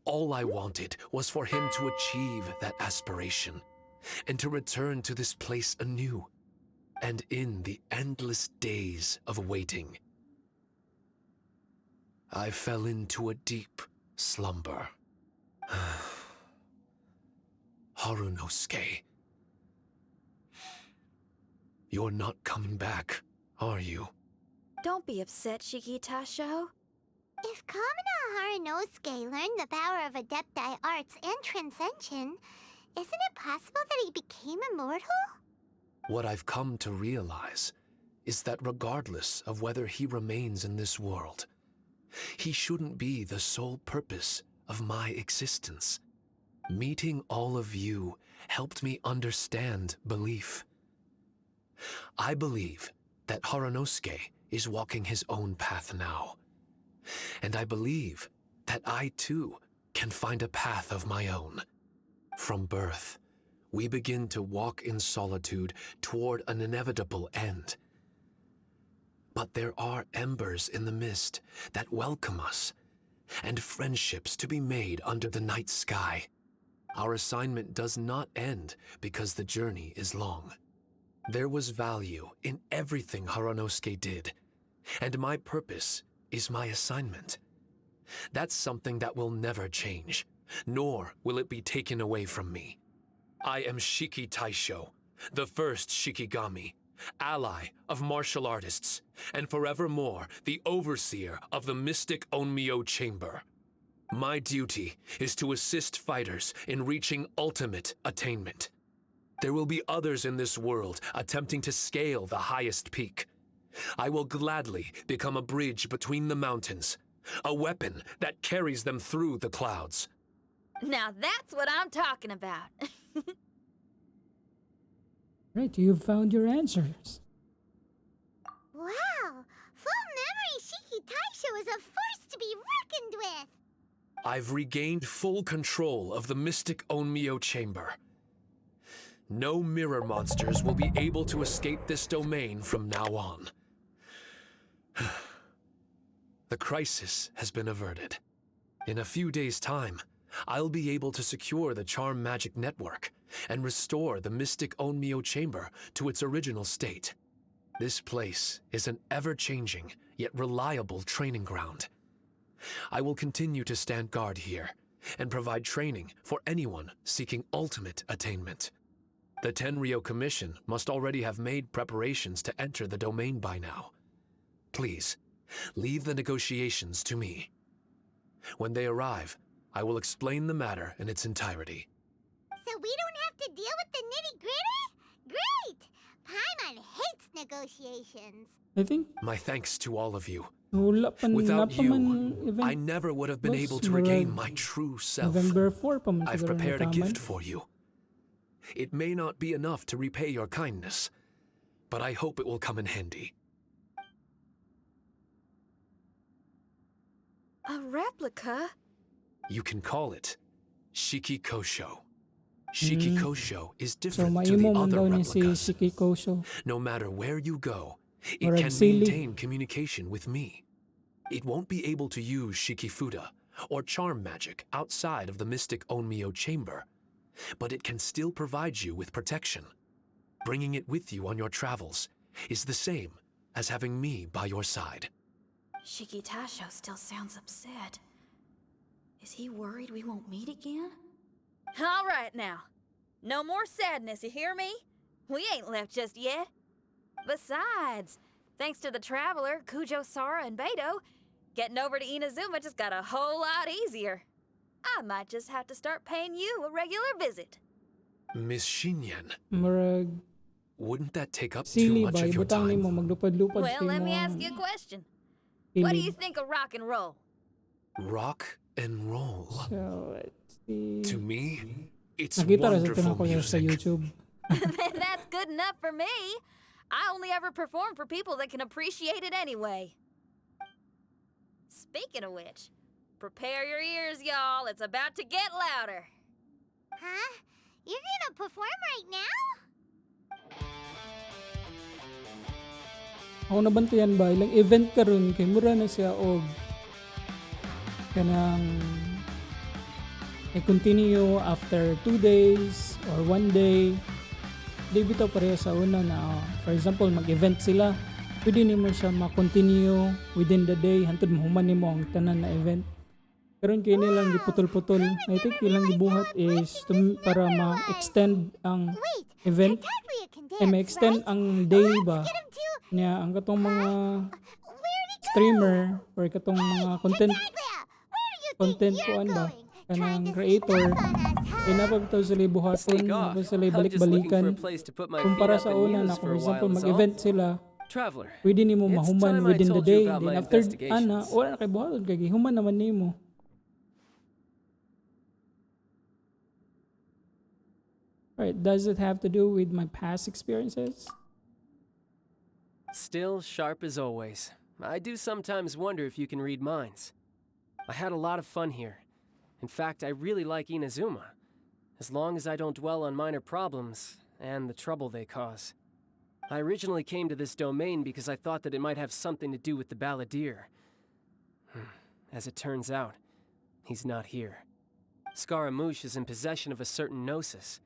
All I wanted was for him to achieve that aspiration and to return to this place anew, and in the endless days of waiting, I fell into a deep slumber. Harunosuke, you're not coming back, are you? Don't be upset, Shikitasho. If Kamina Haranosuke learned the power of Adepti arts and Transcension, isn't it possible that he became immortal? What I've come to realize is that regardless of whether he remains in this world, he shouldn't be the sole purpose of my existence. Meeting all of you helped me understand belief. I believe that Haranosuke is walking his own path now. And I believe that I too can find a path of my own. From birth, we begin to walk in solitude toward an inevitable end. But there are embers in the mist that welcome us, and friendships to be made under the night sky. Our assignment does not end because the journey is long. There was value in everything Haranosuke did, and my purpose is my assignment. That's something that will never change, nor will it be taken away from me. I am Shiki Taisho, the first Shikigami, ally of martial artists, and forevermore the overseer of the mystic Onmyo chamber. My duty is to assist fighters in reaching ultimate attainment. There will be others in this world attempting to scale the highest peak. I will gladly become a bridge between the mountains, a weapon that carries them through the clouds. Now that's what I'm talking about. Right, you've found your answers. Wow! Full memory Shiki Taisho is a force to be reckoned with! I've regained full control of the mystic Onmyo chamber. No mirror monsters will be able to escape this domain from now on. The crisis has been averted. In a few days' time, I'll be able to secure the charm magic network and restore the mystic Onmyo chamber to its original state. This place is an ever-changing yet reliable training ground. I will continue to stand guard here and provide training for anyone seeking ultimate attainment. The Tenryo Commission must already have made preparations to enter the domain by now. Please, leave the negotiations to me. When they arrive, I will explain the matter in its entirety. So we don't have to deal with the nitty-gritty? Great! Paimon hates negotiations. I think My thanks to all of you. wala pa Without na pa man you, event. I never would have been Boss, able to murag regain my true self. November 4 pa man I've siguro prepared a nataman. gift for you. It may not be enough to repay your kindness, but I hope it will come in handy. A replica? You can call it Shiki Kosho. Shiki Kosho is So different to the maimo man other daw ni si replicas. Shiki Kosho. No matter where you go, it Murag can sili. maintain communication with me. It won't be able to use Shikifuda or charm magic outside of the mystic Onmyo chamber, but it can still provide you with protection. Bringing it with you on your travels is the same as having me by your side. Shikitasho still sounds upset. Is he worried we won't meet again? All right now. No more sadness, you hear me? We ain't left just yet. Besides, thanks to the Traveler, Kujo, Sara, and Beto, getting over to Inazuma just got a whole lot easier. I might just have to start paying you a regular visit. Miss Xinyan, Murag wouldn't that take up too sili much ba of your ibutang nimo time? maglupad-lupad Well, sa let me imong ask you a question. What do you hilig. think of rock and roll? Rock and roll. So, let's see. To me, it's Nakita ra sa wonderful tinang ko sa music. YouTube. Then that's good enough for me. I only ever perform for people that can appreciate it anyway. Speaking of which, prepare your ears, y'all. It's about to get louder. Huh? You're gonna perform right now? Ako nabantayan ba ilang event karon kay mura na siya og kanang i-continue after 2 days or 1 day. Di bitaw pareho sa una na for example mag-event sila. Pwede nimo siya ma-continue within the day hantod mahuman nimo ang tanan na event. Karon kay nilang giputol-putol. I think ilang gibuhat is para ma-extend ang Wait, event. Tartaglia can dance, Ay ma-extend right? ang day Let's ba get him to... niya ang katong mga Where'd he go? streamer or katong mga content Tartaglia, where do you think content you're kuan ba going? Trying kanang to creator sneak off on us, huh? ay napabitaw sila buhaton Sneak off. napabitaw sila I'm just looking for balik-balikan a place to put my feet kumpara up sa and una use na for for a example while is all. mag-event sila Traveler, pwede nimo it's mahuman time I within the told you day about then my after investigations. wala na kay buhaton kay gihuman naman nimo. Right, does it have to do with my past experiences? Still sharp as always. I do sometimes wonder if you can read minds. I had a lot of fun here. In fact, I really like Inazuma, as long as I don't dwell on minor problems and the trouble they cause. I originally came to this domain because I thought that it might have something to do with the balladeer. As it turns out, he's not here. Scaramouche is in possession of a certain gnosis,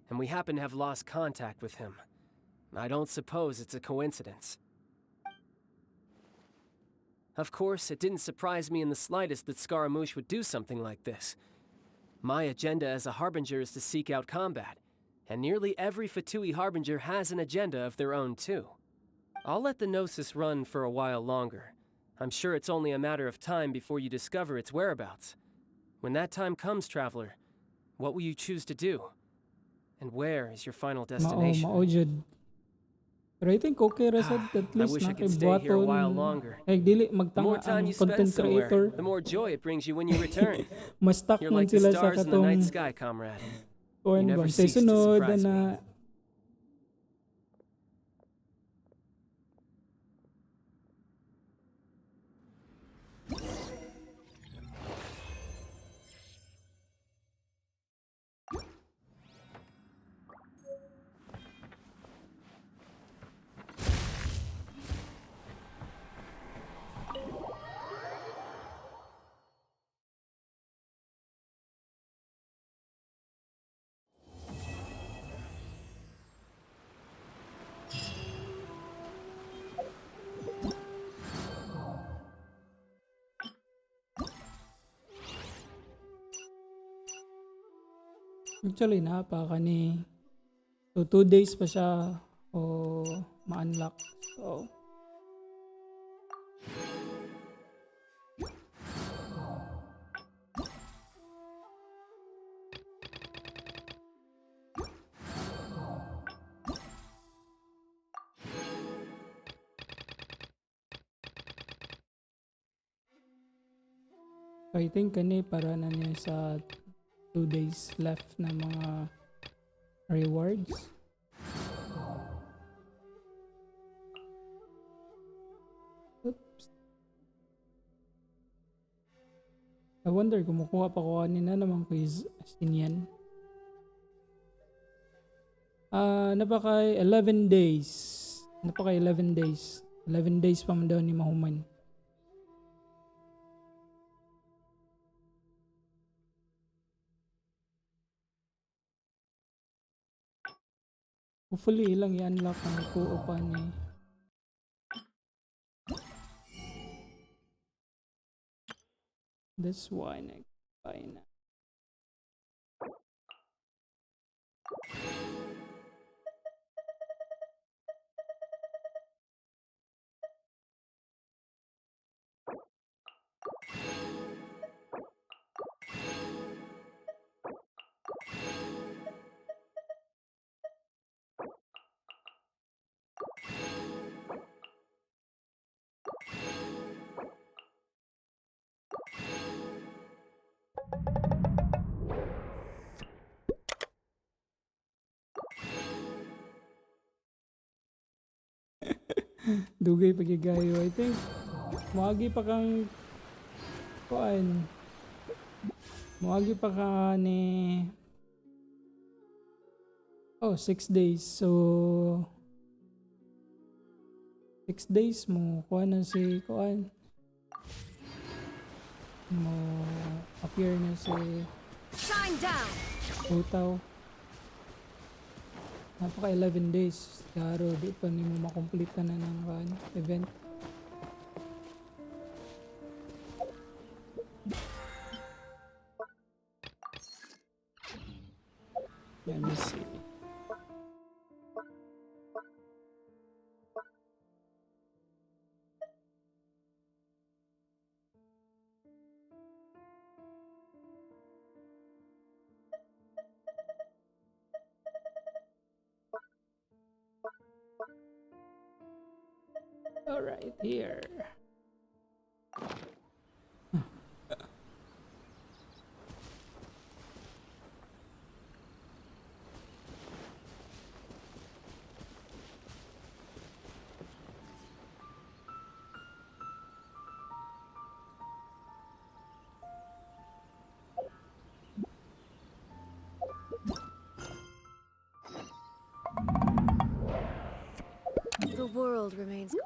and we happen to have lost contact with him. I don't suppose it's a coincidence. Of course, it didn't surprise me in the slightest that Scaramouche would do something like this. My agenda as a Harbinger is to seek out combat, and nearly every Fatui Harbinger has an agenda of their own too. I'll let the Gnosis run for a while longer. I'm sure it's only a matter of time before you discover its whereabouts. When that time comes, Traveler, what will you choose to do? And where is your final destination? Mao jud. Pero I think okay ra sad at I least wish I na kay could stay here a while buhaton. longer. Ay dili The more magtanga time ang you spend content somewhere, creator. the more joy it brings you when you return. Mas stuck You're man like the sila sa stars in the night katong sky, comrade. kuan never ba sa cease to sunod surprise me. na actually napaka ni so 2 days pa siya o ma-unlock. So I think kani para na niya sa 2 days left na mga rewards. Oops. I wonder kung makuha pa ko kanina naman quiz yan. Napaka 11 days. Napaka 11 days. 11 days pa man daw ni mahuman. Hopefully ilang i-unlock ang kuo pa ni this one. Fine na. Dugay pagigayo. I think moagi pa kang kuan. Moagi pa ka ni 6 days. So 6 days mo kuan na si kuan. Mo appear na si Shine down! Utaw. Napaka 11 days. Klaro, di pa ni mo makomplete na ng event. Let me see. All right, here. The world remains.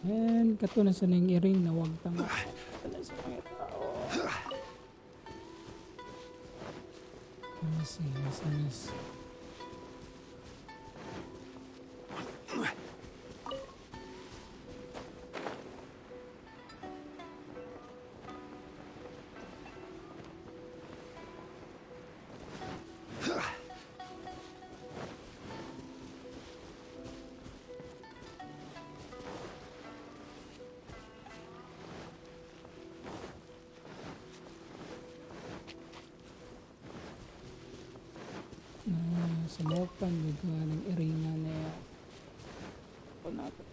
And kato na sa nang iring na wag tama. Kato na sa mga tao. Manas. Sa mopan with ng arena na ako natin.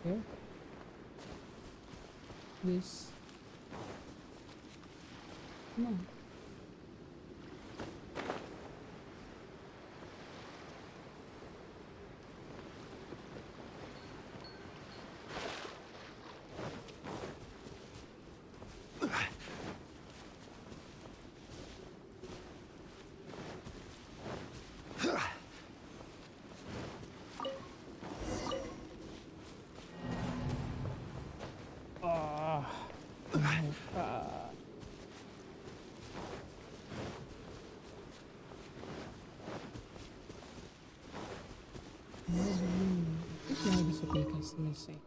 Here. This. Come on. Let me see.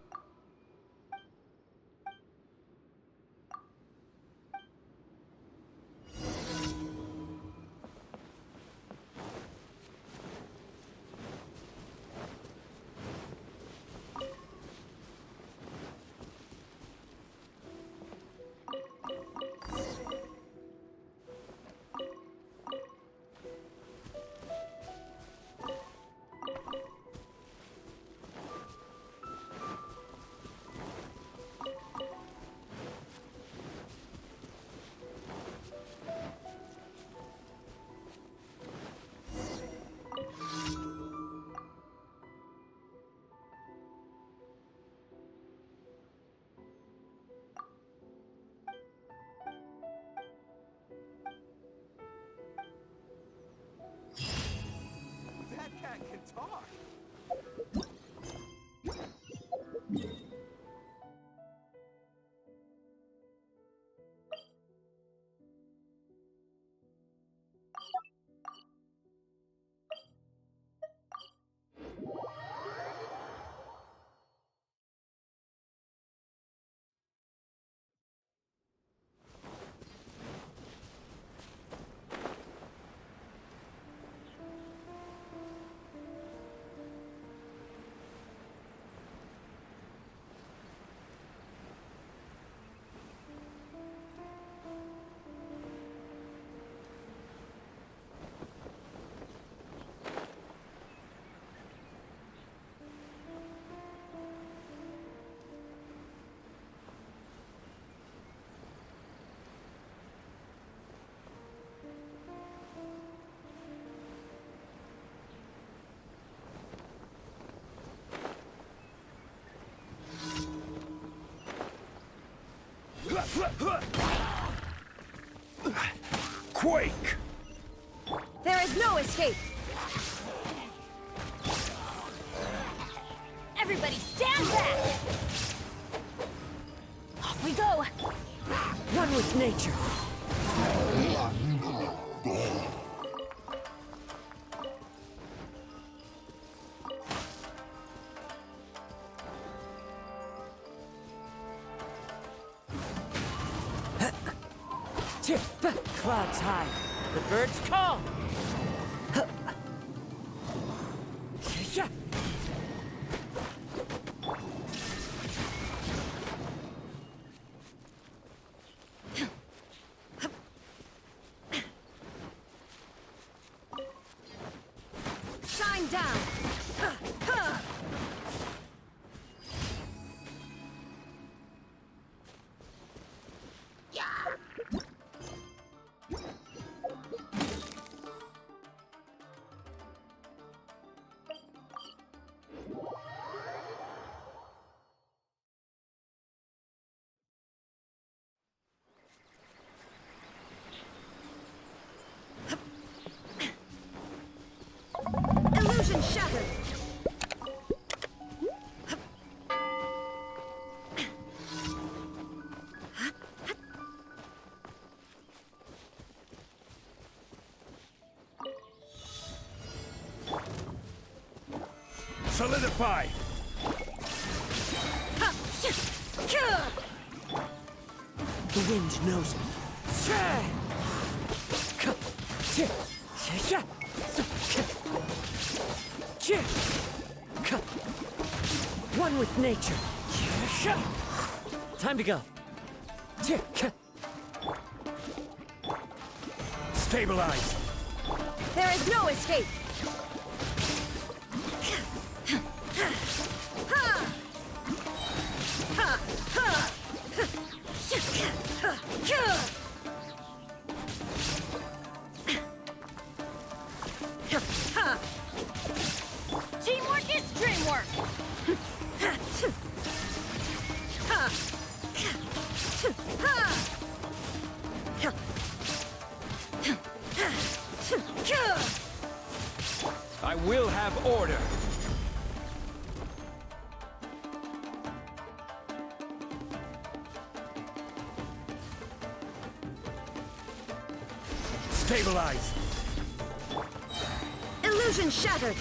car. Quake! There is no escape! Everybody stand back! Off we go! One with nature. Clouds high. The birds call. Shine down! Illusion shattered! Solidify! The wind knows me. One with nature. Time to go. Stabilize! There is no escape! Teamwork is dreamwork! I will have order! Stabilize! Illusion shattered!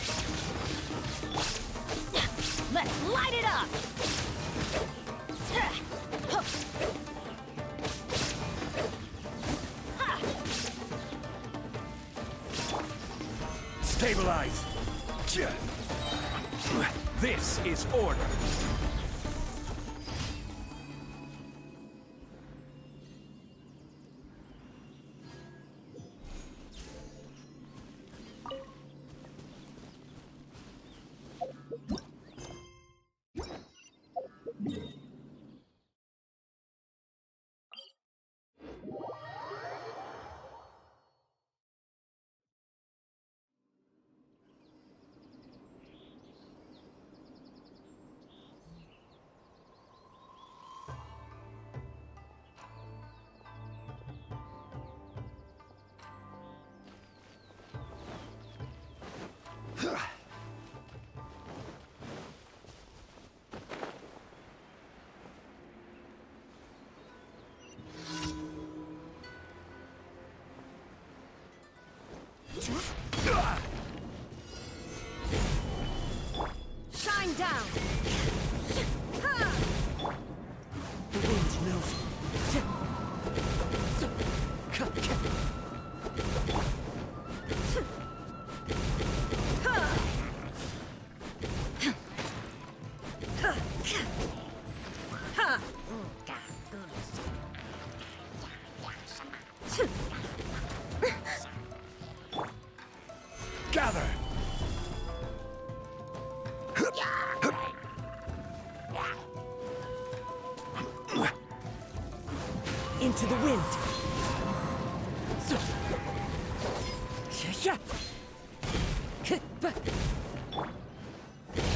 Let's light it up! Stabilize! This is order! down. The wind knows. Gather! Into the wind.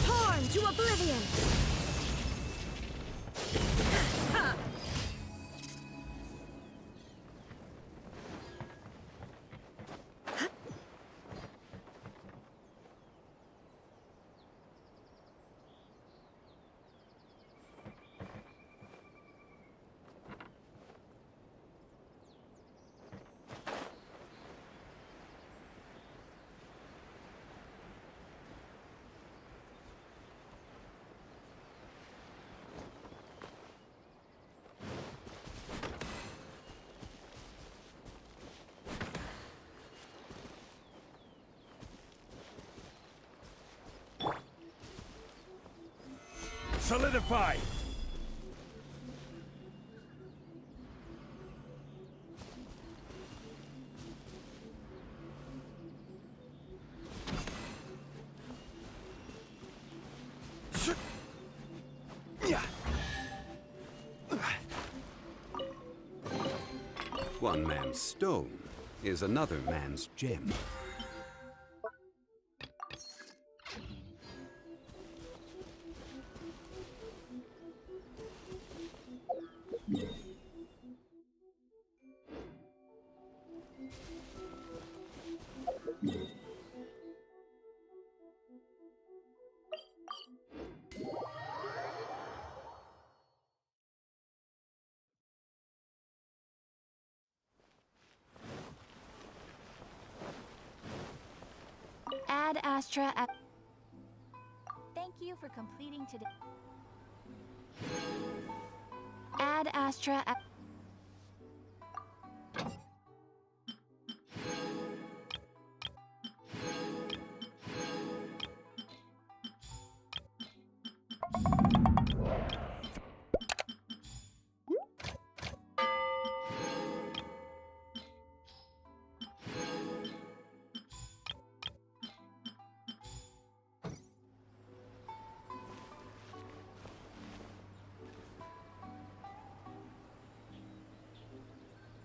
Torn to oblivion. Solidify! One man's stone is another man's gem. Ad Astra. Thank you for completing today. Ad Astra.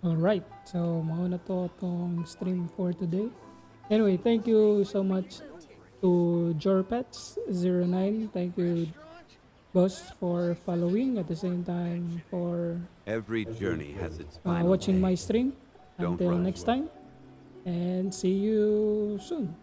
Alright, so mauna to tong stream for today. Anyway, thank you so much to Jorpets09. Thank you, boss, for following, at the same time for Every journey has its final watching day. my stream. Don't Until rush. next time, and see you soon.